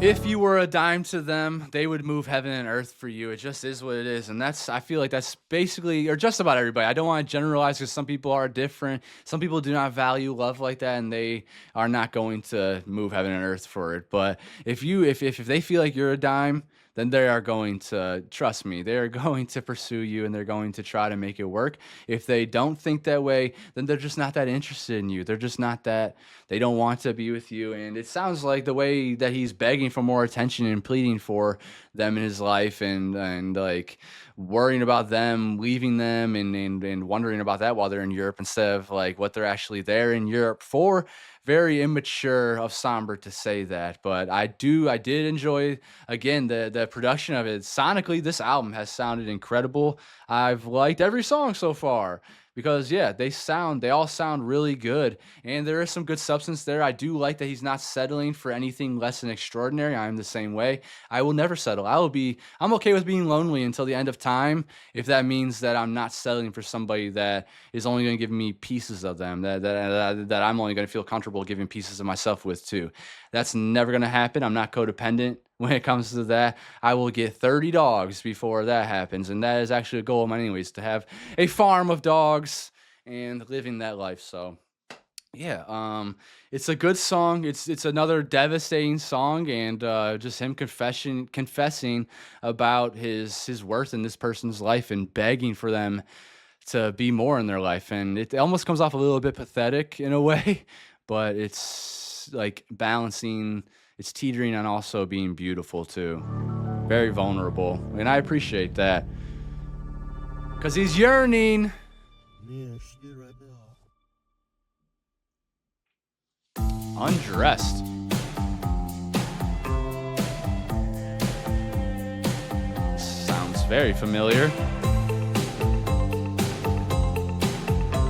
If you were a dime to them, they would move heaven and earth for you. It just is what it is. And I feel like that's basically, or just about everybody. I don't want to generalize, because some people are different. Some people do not value love like that, and they are not going to move heaven and earth for it. But if they feel like you're a dime, then they are going to, trust me, they are going to pursue you, and they're going to try to make it work. If they don't think that way, then they're just not that interested in you. They're just not that, they don't want to be with you. And it sounds like the way that he's begging for more attention and pleading for them in his life, and like worrying about them, leaving them, and wondering about that while they're in Europe, instead of like what they're actually there in Europe for. Very immature of Somber to say that, but I did enjoy, again, the production of it. Sonically, this album has sounded incredible. I've liked every song so far, because yeah, they all sound really good, and there is some good substance there. I do like that he's not settling for anything less than extraordinary. I'm the same way. I will never settle. I'm okay with being lonely until the end of time, if that means that I'm not settling for somebody that is only going to give me pieces of them, that I'm only going to feel comfortable giving pieces of myself with too. That's never going to happen. I'm not codependent when it comes to that. I will get 30 dogs before that happens, and that is actually a goal of mine anyways, to have a farm of dogs and living that life. So yeah, it's a good song. It's another devastating song, and just him confessing about his worth in this person's life, and begging for them to be more in their life. And it almost comes off a little bit pathetic in a way, but it's like balancing, it's teetering on also being beautiful too. Very vulnerable, and I appreciate that, because he's yearning. Yeah, she did right now. Undressed. Sounds very familiar.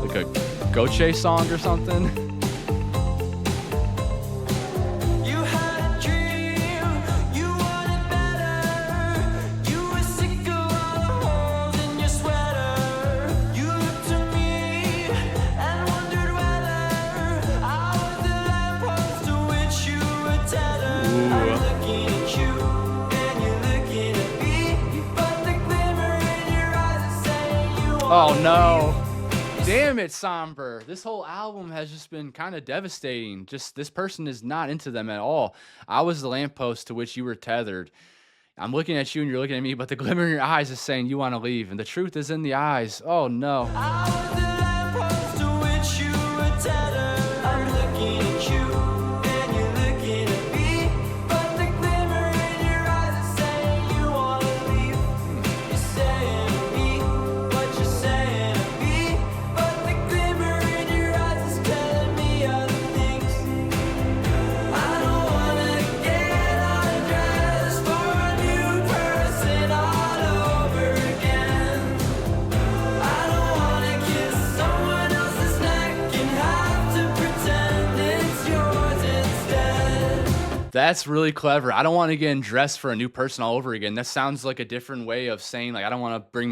Like a JUKE song or something. You had a dream, you wanted better. You were sick of all the holes in your sweater. You looked to me and wondered whether I was the lamppost to which you were tethered. I'm looking at you and you're looking at me, but the glimmer in your eyes is saying you want Oh no. Damn it, Somber. This whole album has just been kind of devastating. Just this person is not into them at all. I was the lamppost to which you were tethered. I'm looking at you and you're looking at me, but the glimmer in your eyes is saying you want to leave. And the truth is in the eyes. Oh no. I was the lamppost to which you were tethered. I'm looking at you and you're looking at me, but the glimmer in your eyes is saying you wanna leave. You're saying to me what you're saying to me, but the glimmer in your eyes is telling me other things. I don't wanna get undressed for a new person all over again. I don't wanna kiss That's really clever. I don't want to get undressed for a new person all over again. That sounds like a different way of saying like I don't want to put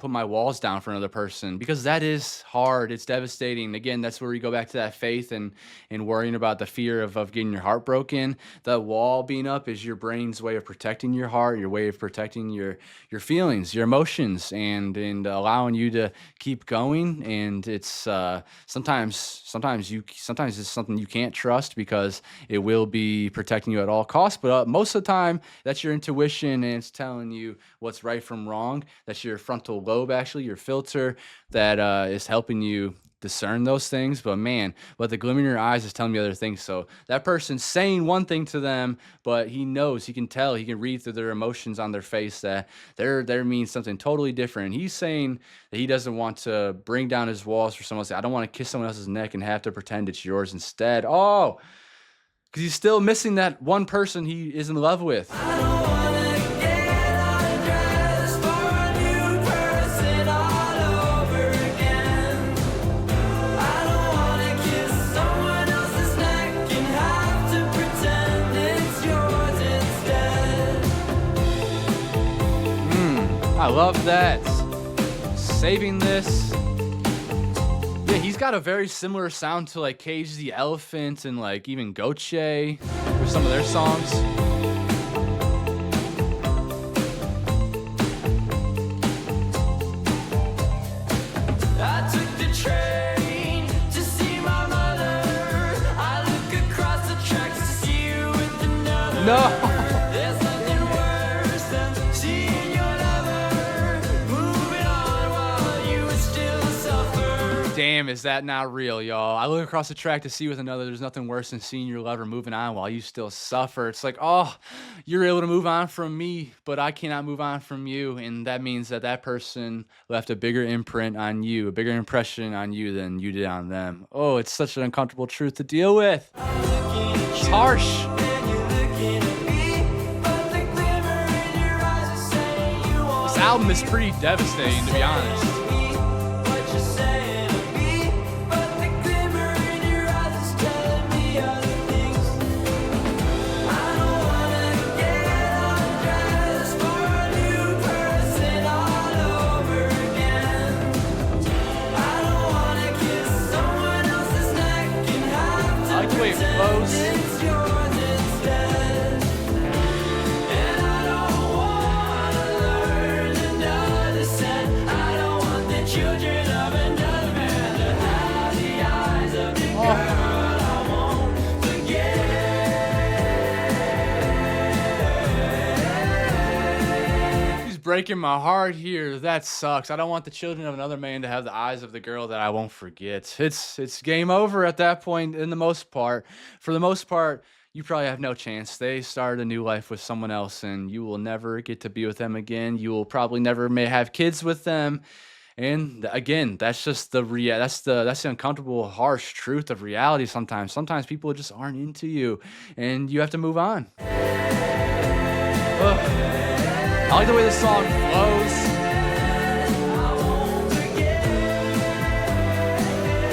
my walls down for another person because that is hard. It's devastating. Again, that's where we go back to that faith and worrying about the fear of getting your heart broken. The wall being up is your brain's way of protecting your heart, your way of protecting your feelings, your emotions, and allowing you to keep going. And it's sometimes it's something you can't trust because it will be protecting you at all costs. But most of the time, that's your intuition and it's telling you what's right from wrong. That's your frontal lobe, actually, your filter that is helping you discern those things. But man, what the glimmer in your eyes is telling me other things. So that person's saying one thing to them, but he knows, he can tell, he can read through their emotions on their face that they're means something totally different. He's saying that he doesn't want to bring down his walls for someone else. I don't want to kiss someone else's neck and have to pretend it's yours instead. Oh, because he's still missing that one person he is in love with. I don't wanna get undressed for a new person all over again. I don't wanna kiss someone else's neck and have to pretend it's yours instead. I love that. Saving this. Yeah, he's got a very similar sound to like Cage the Elephant and like even JUKE with some of their songs. I took the train to see my mother. I look across the tracks to see you with another. No. There's nothing worse than seeing your lover moving on while you still suffer. Damn, is that not real, y'all? I look across the track to see with another. There's nothing worse than seeing your lover moving on while you still suffer. It's like, oh, you're able to move on from me, but I cannot move on from you. And that means that that person left a bigger imprint on you, a bigger impression on you than you did on them. Oh, it's such an uncomfortable truth to deal with. It's harsh. This album is pretty devastating, to be honest. I like the way it flows. Children of another man to have the eyes of the girl I won't forget. He's breaking my heart here. That sucks. I don't want the children of another man to have the eyes of the girl that I won't forget. It's game over at that point in the most part. For the most part, you probably have no chance. They started a new life with someone else and you will never get to be with them again. You will probably never may have kids with them. And again, that's just that's the uncomfortable, harsh truth of reality sometimes. Sometimes people just aren't into you and you have to move on. Ugh. I like the way the song flows.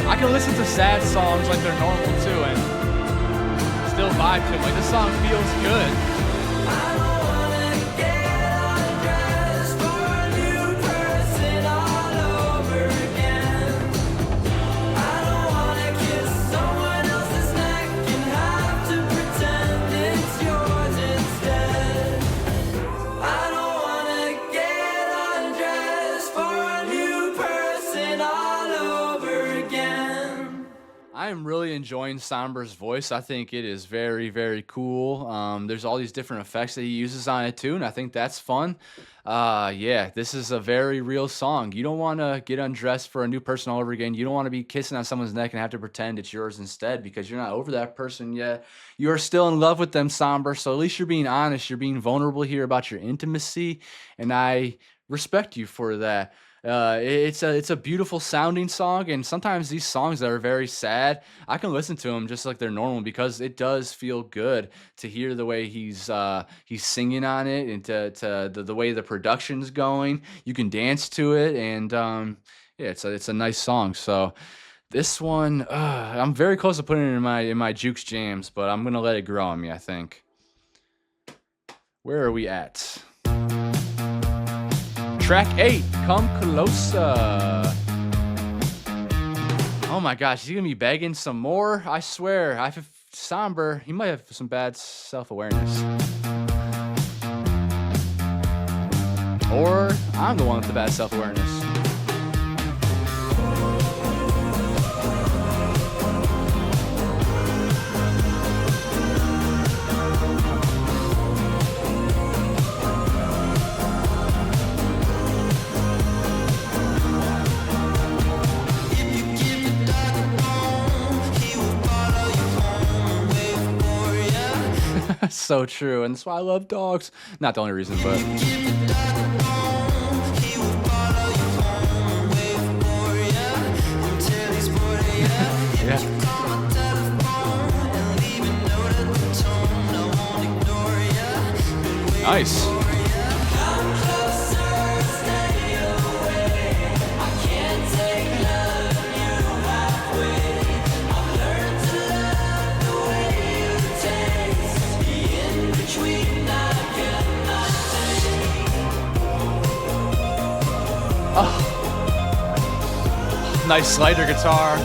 I can listen to sad songs like they're normal too and still vibe to them. Like this song feels good. I am really enjoying Sombr's voice. I think it is very, very cool. There's all these different effects that he uses on it too, and I think that's fun. Yeah, this is a very real song. You don't want to get undressed for a new person all over again. You don't want to be kissing on someone's neck and have to pretend it's yours instead because you're not over that person yet. You are still in love with them, Sombr. So at least you're being honest. You're being vulnerable here about your intimacy, and I respect you for that. It's a beautiful sounding song, and sometimes these songs that are very sad, I can listen to them just like they're normal because it does feel good to hear the way he's singing on it and to the way the production's going. You can dance to it, and yeah, it's a nice song. So this one, I'm very close to putting it in my JUKE's jams, but I'm gonna let it grow on me, I think. Where are we at? Track 8, Come Closer. Oh my gosh, he's gonna be begging some more? I swear, Somber, he might have some bad self-awareness. Or I'm the one with the bad self-awareness. So true, and that's why I love dogs. Not the only reason, but yeah. Nice. Nice slider guitar.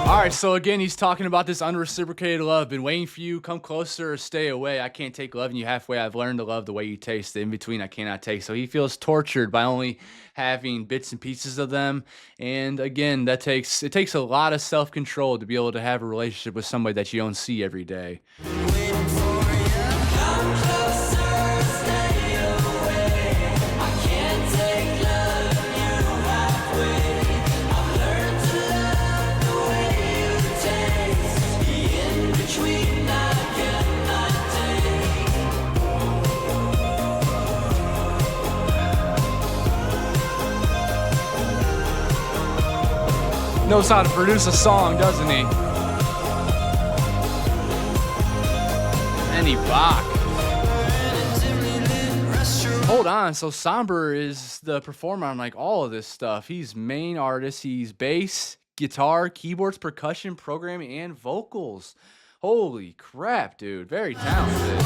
All right, so again, he's talking about this unreciprocated love. Been waiting for you, come closer or stay away. I can't take loving you halfway. I've learned to love the way you taste. The in-between I cannot take. So he feels tortured by only having bits and pieces of them. And again, it takes a lot of self-control to be able to have a relationship with somebody that you don't see every day. Knows how to produce a song, doesn't he? Any Bach. Hold on, so Sombre is the performer on like all of this stuff. He's main artist, he's bass, guitar, keyboards, percussion, programming, and vocals. Holy crap, dude. Very talented.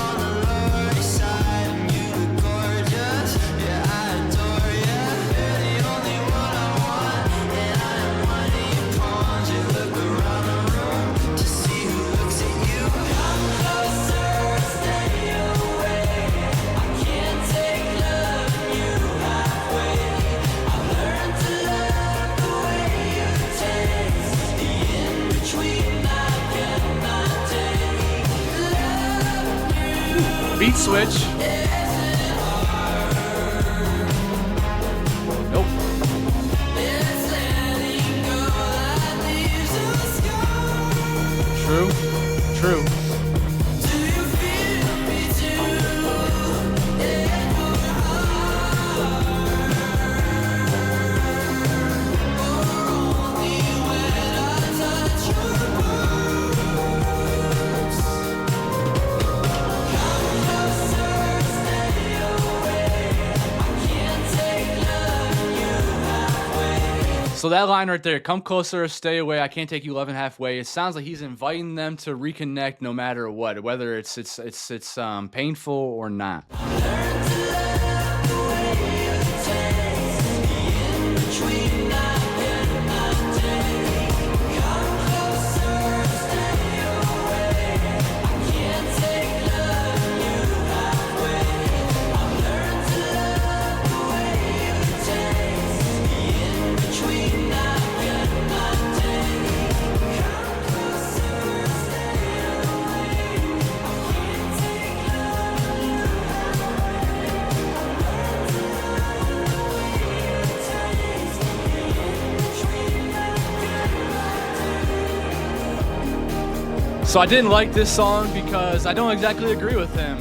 Beat switch. Nope. True. True. So that line right there, come closer or stay away, I can't take you loving halfway. It sounds like he's inviting them to reconnect no matter what, whether it's painful or not. So I didn't like this song because I don't exactly agree with him.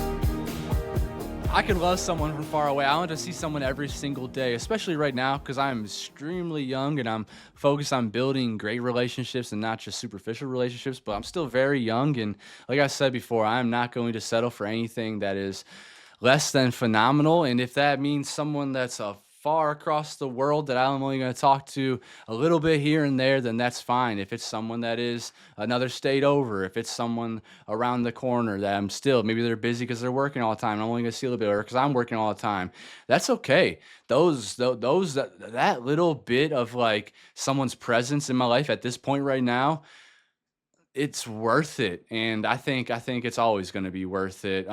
I can love someone from far away. I want to see someone every single day, especially right now because I'm extremely young and I'm focused on building great relationships and not just superficial relationships, but I'm still very young. And like I said before, I'm not going to settle for anything that is less than phenomenal. And if that means someone that's a far across the world that I'm only going to talk to a little bit here and there, then that's fine. If it's someone that is another state over, if it's someone around the corner that I'm still, maybe they're busy because they're working all the time, I'm only going to see a little bit, or because I'm working all the time, that's okay. That little bit of like someone's presence in my life at this point right now, it's worth it. And I think it's always going to be worth it.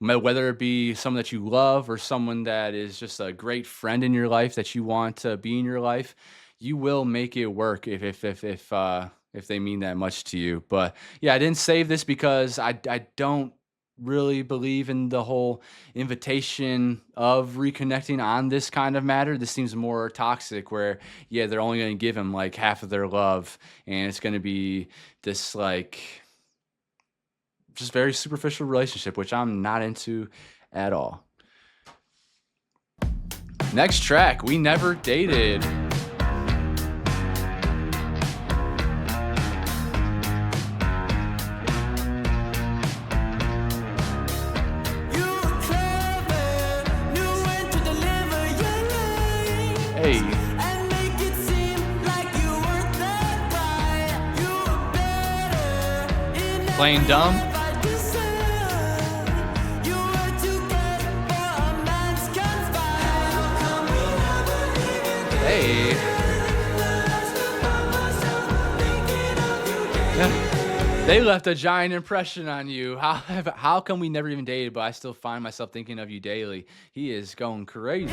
Whether it be someone that you love or someone that is just a great friend in your life that you want to be in your life, you will make it work if they mean that much to you. But yeah, I didn't save this because I don't really believe in the whole invitation of reconnecting on this kind of matter. This seems more toxic where, yeah, they're only going to give him like half of their love, and it's going to be this like just very superficial relationship, which I'm not into at all. Next track, We Never Dated. Hey. Playing dumb. Hey. They left a giant impression on you. How come we never even dated, but I still find myself thinking of you daily? He is going crazy.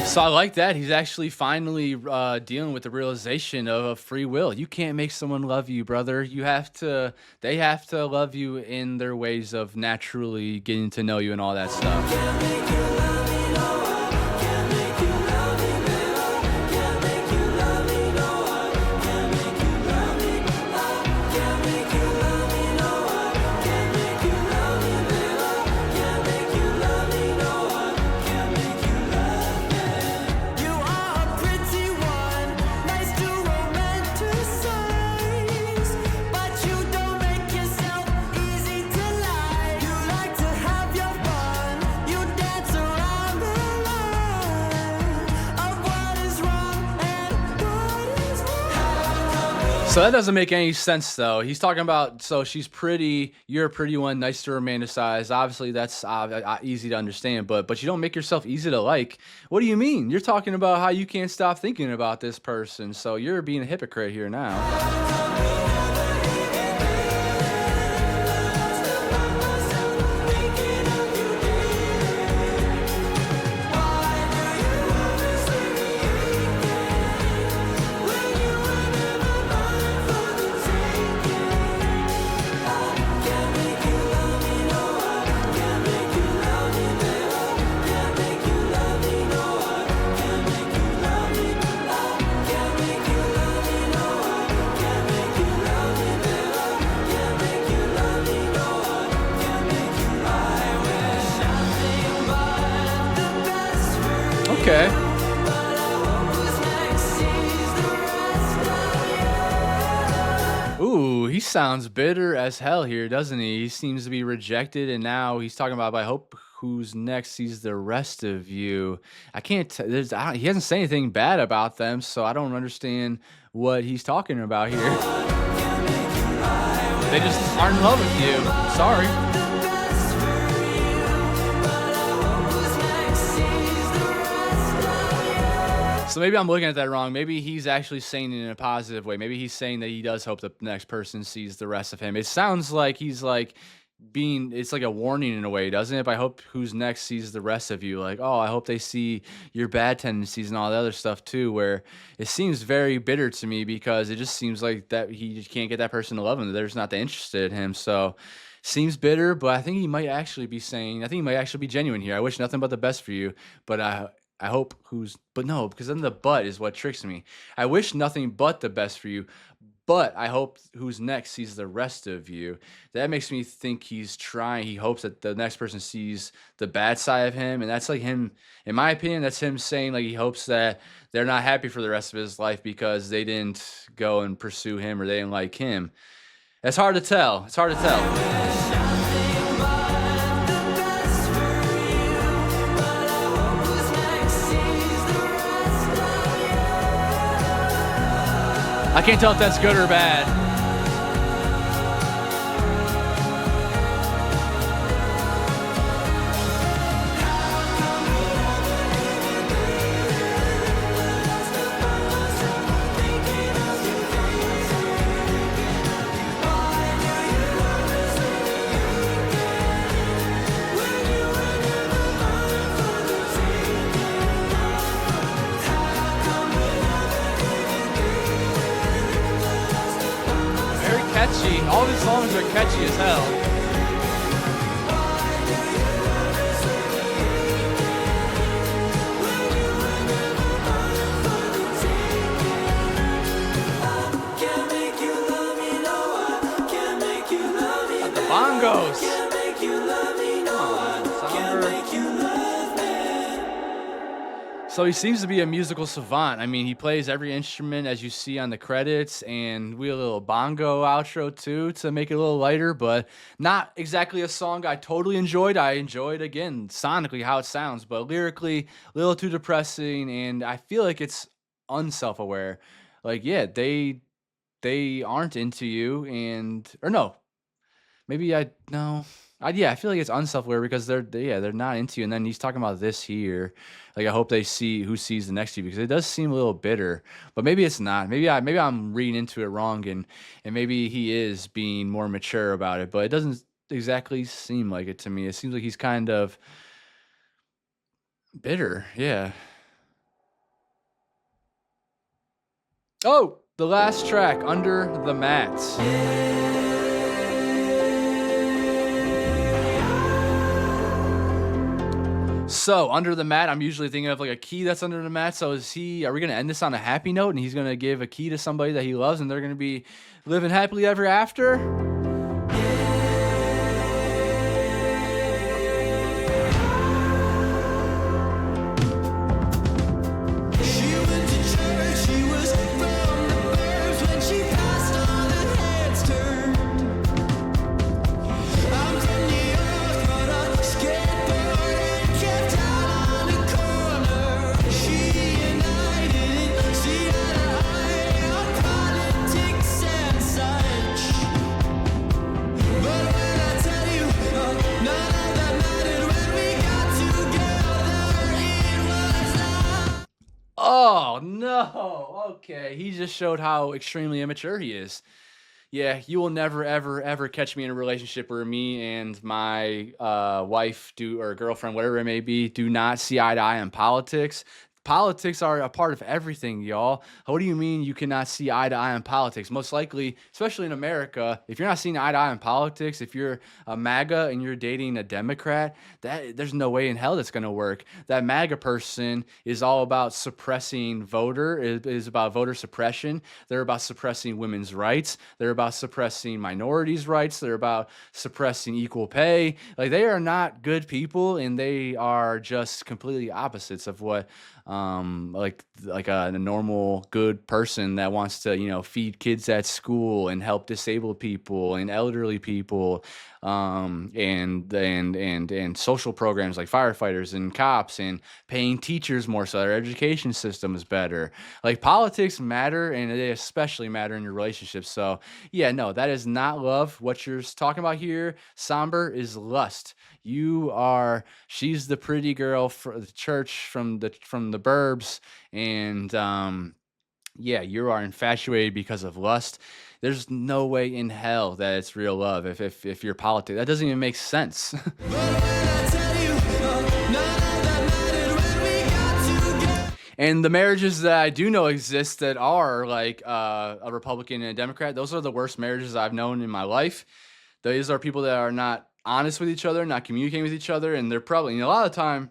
So I like that. He's actually finally dealing with the realization of free will. You can't make someone love you, brother. They have to love you in their ways of naturally getting to know you and all that stuff. So that doesn't make any sense, though. He's talking about, so she's pretty, you're a pretty one, nice to romanticize. Obviously, that's easy to understand, but you don't make yourself easy to like. What do you mean? You're talking about how you can't stop thinking about this person, so you're being a hypocrite here now. Okay. Ooh, he sounds bitter as hell here, doesn't he? He seems to be rejected, and now he's talking about, I hope who's next sees the rest of you. I can't, he hasn't said anything bad about them, so I don't understand what he's talking about here. They just aren't in love with you. Sorry. So maybe I'm looking at that wrong. Maybe he's actually saying it in a positive way. Maybe he's saying that he does hope the next person sees the rest of him. It sounds like he's like, it's like a warning in a way, doesn't it? But I hope who's next sees the rest of you. Like, oh, I hope they see your bad tendencies and all the other stuff too. Where it seems very bitter to me because it just seems like that he just can't get that person to love him. They're just not that interested in him. So seems bitter, but I think he might actually be saying, I think he might actually be genuine here. I wish nothing but the best for you, but I hope but no, because then the but is what tricks me. I wish nothing but the best for you, but I hope who's next sees the rest of you. That makes me think he hopes that the next person sees the bad side of him. And that's like him, in my opinion, that's him saying like he hopes that they're not happy for the rest of his life because they didn't go and pursue him or they didn't like him. It's hard to tell. It's hard to tell. I can't tell if that's good or bad. Very catchy. All these songs are catchy as hell. Bongos. So he seems to be a musical savant. I mean, he plays every instrument as you see on the credits, and we have a little bongo outro too to make it a little lighter, but not exactly a song I totally enjoyed. I enjoyed, again, sonically how it sounds, but lyrically a little too depressing, and I feel like it's unself-aware. Like, yeah, they aren't into you, or no, maybe no. Yeah, I feel like it's unself-aware because they're not into you. And then he's talking about this here. Like, I hope they see who sees the next to you because it does seem a little bitter. But maybe it's not. Maybe I'm reading into it wrong and maybe he is being more mature about it, but it doesn't exactly seem like it to me. It seems like he's kind of bitter. Yeah. Oh, the last track, Under the Mat. So, Under the Mat, I'm usually thinking of like a key that's under the mat. So are we going to end this on a happy note and he's going to give a key to somebody that he loves and they're going to be living happily ever after? She went to church, she was from the burbs when she passed all the heads turned. I'm from New York, rode a skateboard and kept out on the corner. She and I didn't see eye to eye on politics and such. But when I tell you, none of that mattered when we got together, it was not. Oh, no. Okay. He just showed how extremely immature he is. Yeah, you will never, ever, ever catch me in a relationship where me and my wife or girlfriend, whatever it may be, do not see eye to eye on politics. Politics are a part of everything, y'all. What do you mean you cannot see eye to eye on politics? Most likely, especially in America, if you're not seeing eye to eye on politics, if you're a MAGA and you're dating a Democrat, there's no way in hell that's going to work. That MAGA person is all about suppressing it is about voter suppression. They're about suppressing women's rights. They're about suppressing minorities' rights. They're about suppressing equal pay. Like, they are not good people, and they are just completely opposites of what like a normal good person that wants to feed kids at school and help disabled people and elderly people, and social programs like firefighters and cops and paying teachers more so their education system is better. Like, politics matter, and they especially matter in your relationships. So yeah, no, that is not love. What you're talking about here, Somber, is lust. She's the pretty girl for the church from the burbs, and yeah, you are infatuated because of lust. there's no way in hell that it's real love if you're politics. That doesn't even make sense. And the marriages that I do know exist that are like a Republican and a Democrat, those are the worst marriages I've known in my life. These are people that are not honest with each other, not communicating with each other, and they're probably, a lot of time,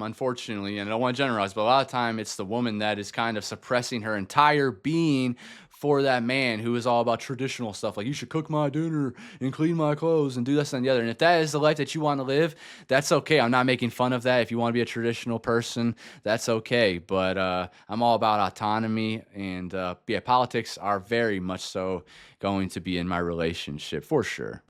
unfortunately, and I don't want to generalize, but a lot of time it's the woman that is kind of suppressing her entire being for that man who is all about traditional stuff, like you should cook my dinner and clean my clothes and do this and the other. And if that is the life that you want to live, that's okay. I'm not making fun of that. If you want to be a traditional person, that's okay. But I'm all about autonomy, and yeah, politics are very much so going to be in my relationship for sure.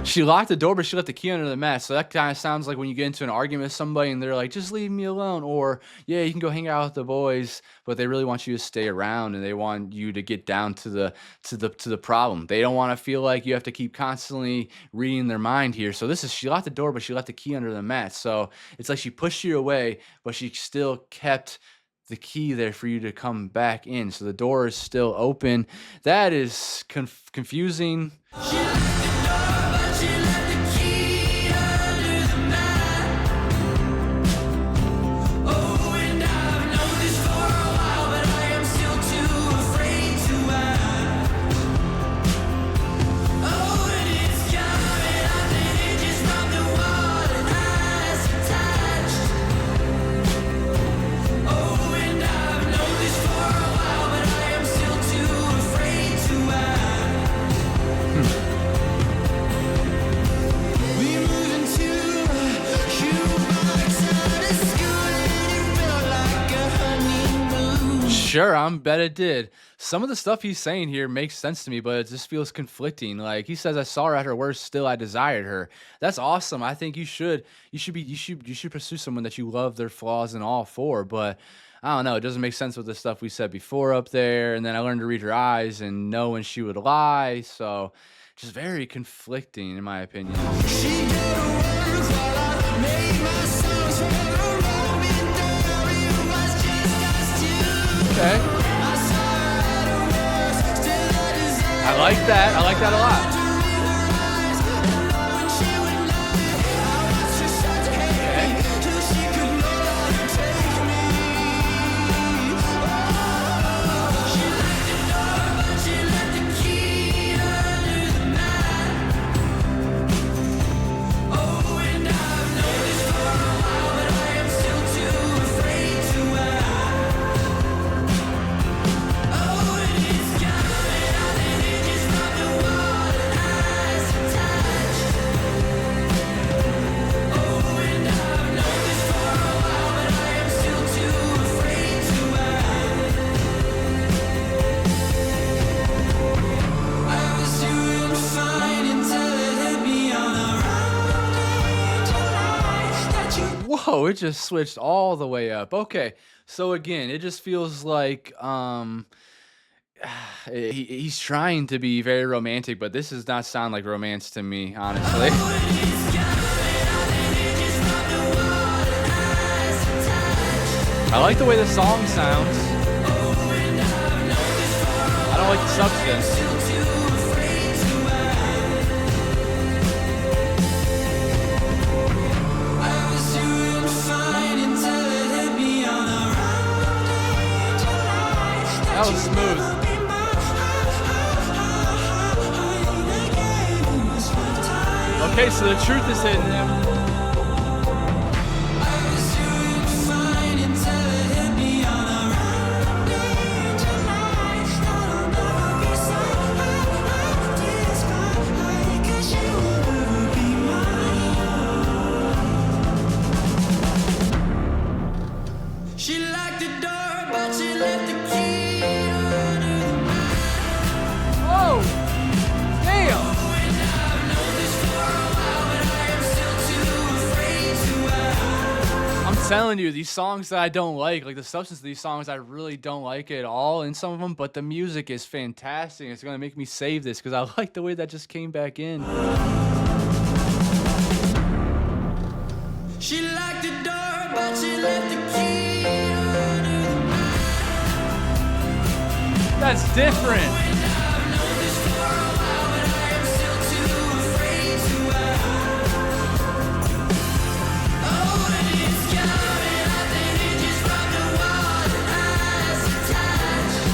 She locked the door, but she left the key under the mat. So that kind of sounds like when you get into an argument with somebody and they're like, just leave me alone. Or, yeah, you can go hang out with the boys, but they really want you to stay around and they want you to get down to the problem. They don't want to feel like you have to keep constantly reading their mind here. So she locked the door, but she left the key under the mat. So it's like she pushed you away, but she still kept the key there for you to come back in. So the door is still open. That is confusing. Sure, I bet it did. Some of the stuff he's saying here makes sense to me, but it just feels conflicting. Like he says, "I saw her at her worst, still I desired her." That's awesome. I think you should pursue someone that you love their flaws and all for. But I don't know. It doesn't make sense with the stuff we said before up there. And then I learned to read her eyes and know when she would lie. So just very conflicting, in my opinion. Okay. I like that. I like that a lot. Whoa, it just switched all the way up. Okay, so again, it just feels like he's trying to be very romantic, but this does not sound like romance to me, honestly. I like the way the song sounds. I don't like the substance. That was smooth. Okay, so the truth is hitting him. She locked the door, but she left the key. Whoa! telling you, these songs that I don't like the substance of these songs, I really don't like at all in some of them, but the music is fantastic. It's gonna make me save this because I like the way that just came back in. She locked the door, but she left the key under the That's different. I've known this for a while, but I am still too afraid to Oh, and it's coming out the hinges from the wall and eyes attached.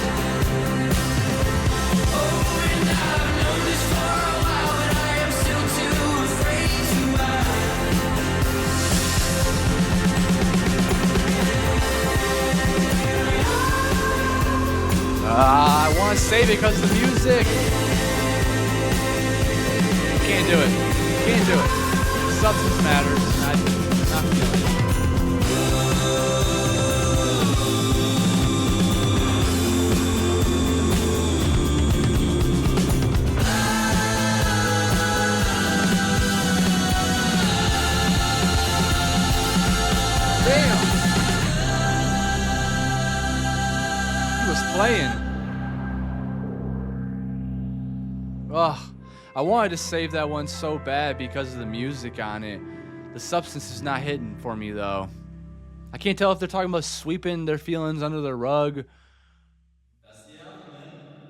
Oh, and I've known this for a while, but I am still too afraid to I want to save it because of the music. Can't do it. Can't do it. Substance matters. I'm not feeling it. Damn. He was playing. Ugh, I wanted to save that one so bad because of the music on it. The substance is not hitting for me though. I can't tell if they're talking about sweeping their feelings under the rug.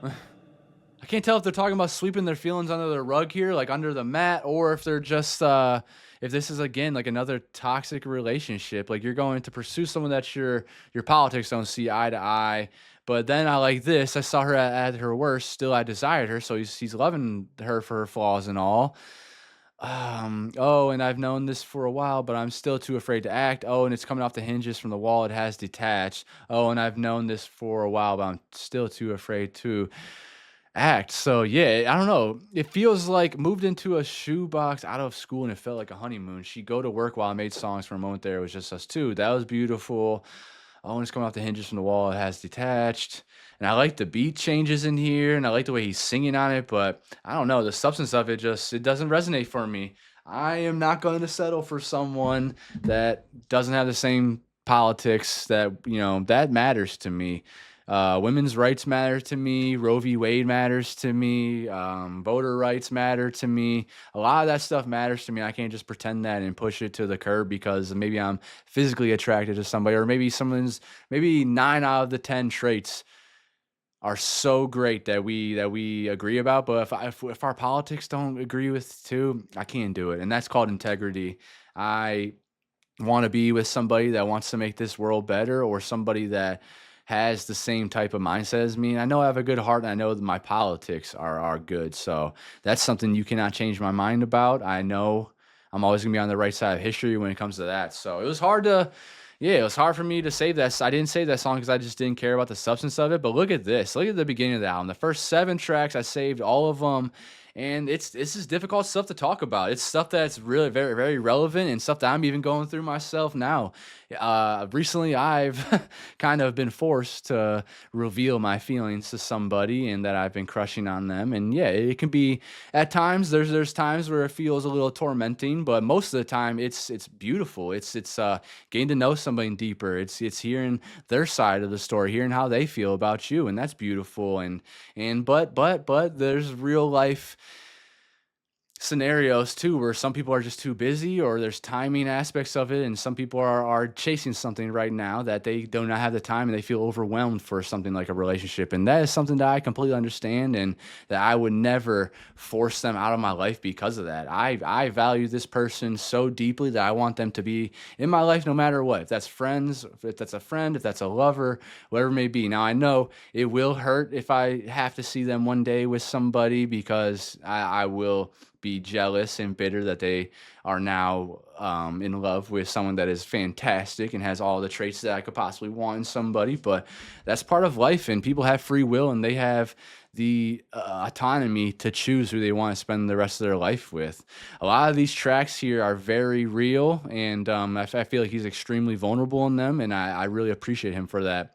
I can't tell if they're talking about sweeping their feelings under the rug here, like under the mat, or if they're just if this is again like another toxic relationship. Like you're going to pursue someone that your politics don't see eye to eye. But then I like this. I saw her at her worst. Still, I desired her. So he's loving her for her flaws and all. Oh, and I've known this for a while, but I'm still too afraid to act. Oh, and it's coming off the hinges from the wall. It has detached. Oh, and I've known this for a while, but I'm still too afraid to act. So yeah, I don't know. It feels like moved into a shoebox out of school, and it felt like a honeymoon. She'd go to work while I made songs for a moment there. It was just us two. That was beautiful. Oh, and it's coming off the hinges from the wall. It has detached. And I like the beat changes in here, and I like the way he's singing on it, but I don't know. The substance of it it doesn't resonate for me. I am not going to settle for someone that doesn't have the same politics that matters to me. Women's rights matter to me. Roe v. Wade matters to me. Voter rights matter to me. A lot of that stuff matters to me. I can't just pretend that and push it to the curb because maybe I'm physically attracted to somebody, or maybe 9 out of the 10 traits are so great that we agree about. But if our politics don't agree with too, I can't do it, and that's called integrity. I want to be with somebody that wants to make this world better, or somebody that has the same type of mindset as me. And I know I have a good heart, and I know that my politics are good. So that's something you cannot change my mind about. I know I'm always gonna be on the right side of history when it comes to that. So it was hard for me to save that. I didn't save that song because I just didn't care about the substance of it. But look at this. Look at the beginning of the album. The first 7 tracks, I saved all of them. And it's just difficult stuff to talk about. It's stuff that's really very, very relevant, and stuff that I'm even going through myself now. Recently, I've kind of been forced to reveal my feelings to somebody, and that I've been crushing on them. And yeah, it can be at times. There's times where it feels a little tormenting, but most of the time, it's beautiful. It's getting to know somebody deeper. It's hearing their side of the story, hearing how they feel about you, and that's beautiful. But there's real life scenarios too where some people are just too busy, or there's timing aspects of it, and some people are chasing something right now that they do not have the time, and they feel overwhelmed for something like a relationship. And that is something that I completely understand, and that I would never force them out of my life because of that. I value this person so deeply that I want them to be in my life no matter what. If that's friends, if that's a friend, if that's a lover, whatever it may be. Now I know it will hurt if I have to see them one day with somebody, because I will be jealous and bitter that they are now in love with someone that is fantastic and has all the traits that I could possibly want in somebody. But that's part of life, and people have free will, and they have the autonomy to choose who they want to spend the rest of their life with. A lot of these tracks here are very real, and I feel like he's extremely vulnerable in them, and I really appreciate him for that.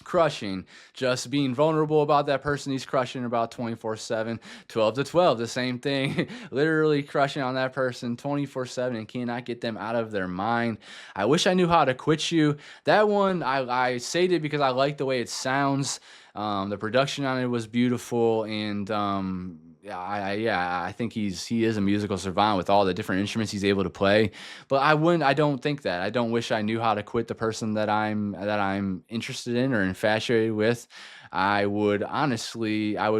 crushing, just being vulnerable about that person he's crushing about 24/7. 12 to 12, the same thing. Literally crushing on that person 24/7 and cannot get them out of their mind. I wish I knew how to quit you. That one I saved it because I like the way it sounds. The production on it was beautiful, and yeah, I think he is a musical savant with all the different instruments he's able to play. But I don't think that. I don't wish I knew how to quit the person that I'm interested in or infatuated with. I would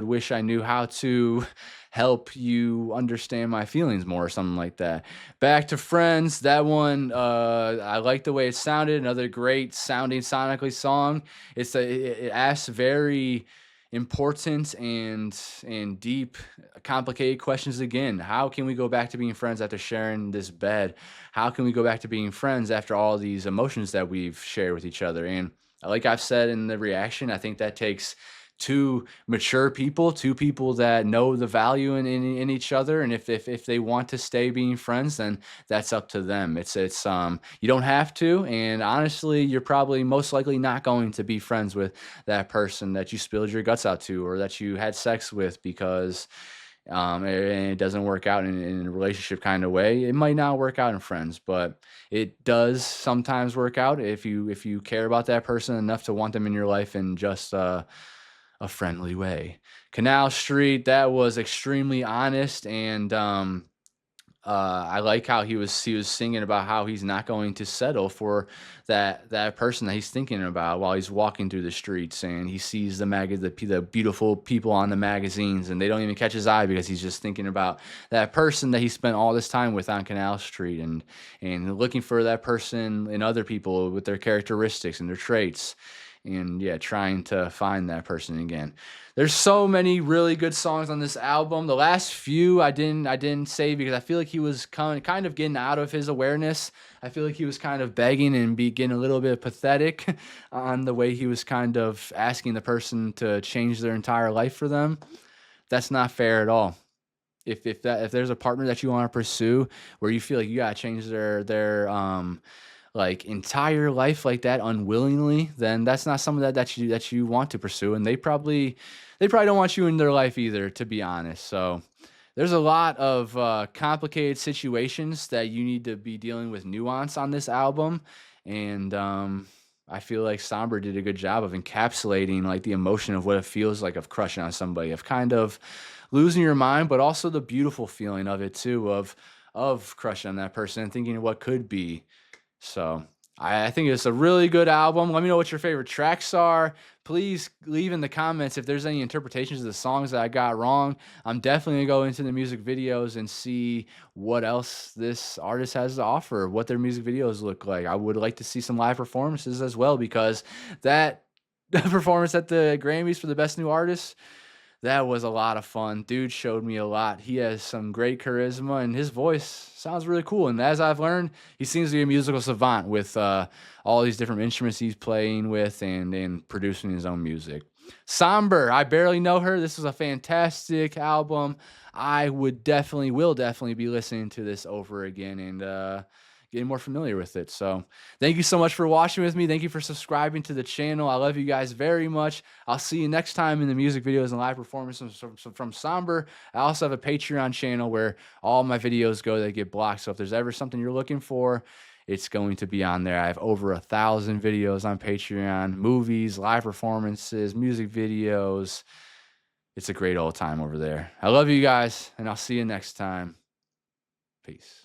wish I knew how to help you understand my feelings more or something like that. Back to Friends, that one, I like the way it sounded. Another great sounding sonically song. It asks very important and deep, complicated questions again. How can we go back to being friends after sharing this bed? How can we go back to being friends after all these emotions that we've shared with each other? And like I've said in the reaction, I think that takes two mature people, two people that know the value in each other, and if they want to stay being friends, then that's up to them. It's you don't have to, and honestly, you're probably most likely not going to be friends with that person that you spilled your guts out to or that you had sex with because it doesn't work out in a relationship kind of way. It might not work out in friends, but it does sometimes work out if you care about that person enough to want them in your life in just a friendly way. Canal Street, that was extremely honest, and I like how he was singing about how he's not going to settle for that person that he's thinking about while he's walking through the streets, and he sees the beautiful people on the magazines, and they don't even catch his eye because he's just thinking about that person that he spent all this time with on Canal Street, and looking for that person in other people with their characteristics and their traits. And yeah, trying to find that person again. There's so many really good songs on this album. The last few I didn't say because I feel like he was kind of getting out of his awareness. I feel like he was kind of begging and getting a little bit pathetic on the way he was kind of asking the person to change their entire life for them. That's not fair at all. If there's a partner that you want to pursue where you feel like you gotta change their like entire life like that unwillingly, then that's not something that you want to pursue, and they probably don't want you in their life either, to be honest. So there's a lot of complicated situations that you need to be dealing with nuance on this album, and I feel like Sombre did a good job of encapsulating like the emotion of what it feels like of crushing on somebody, of kind of losing your mind, but also the beautiful feeling of it too, of crushing on that person and thinking of what could be. So I think it's a really good album. Let me know what your favorite tracks are. Please leave in the comments if there's any interpretations of the songs that I got wrong. I'm definitely going to go into the music videos and see what else this artist has to offer, what their music videos look like. I would like to see some live performances as well, because that performance at the Grammys for the Best New Artist, that was a lot of fun. Dude showed me a lot. He has some great charisma, and his voice sounds really cool. And as I've learned, he seems to be a musical savant with all these different instruments he's playing with and producing his own music. Somber, I barely know her. This was a fantastic album. I will definitely be listening to this over again and getting more familiar with it. So thank you so much for watching with me. Thank you for subscribing to the channel. I love you guys very much. I'll see you next time in the music videos and live performances from Sombre. I also have a Patreon channel where all my videos go that get blocked. So if there's ever something you're looking for, it's going to be on there. I have over 1,000 videos on Patreon, movies, live performances, music videos. It's a great old time over there. I love you guys, and I'll see you next time. Peace.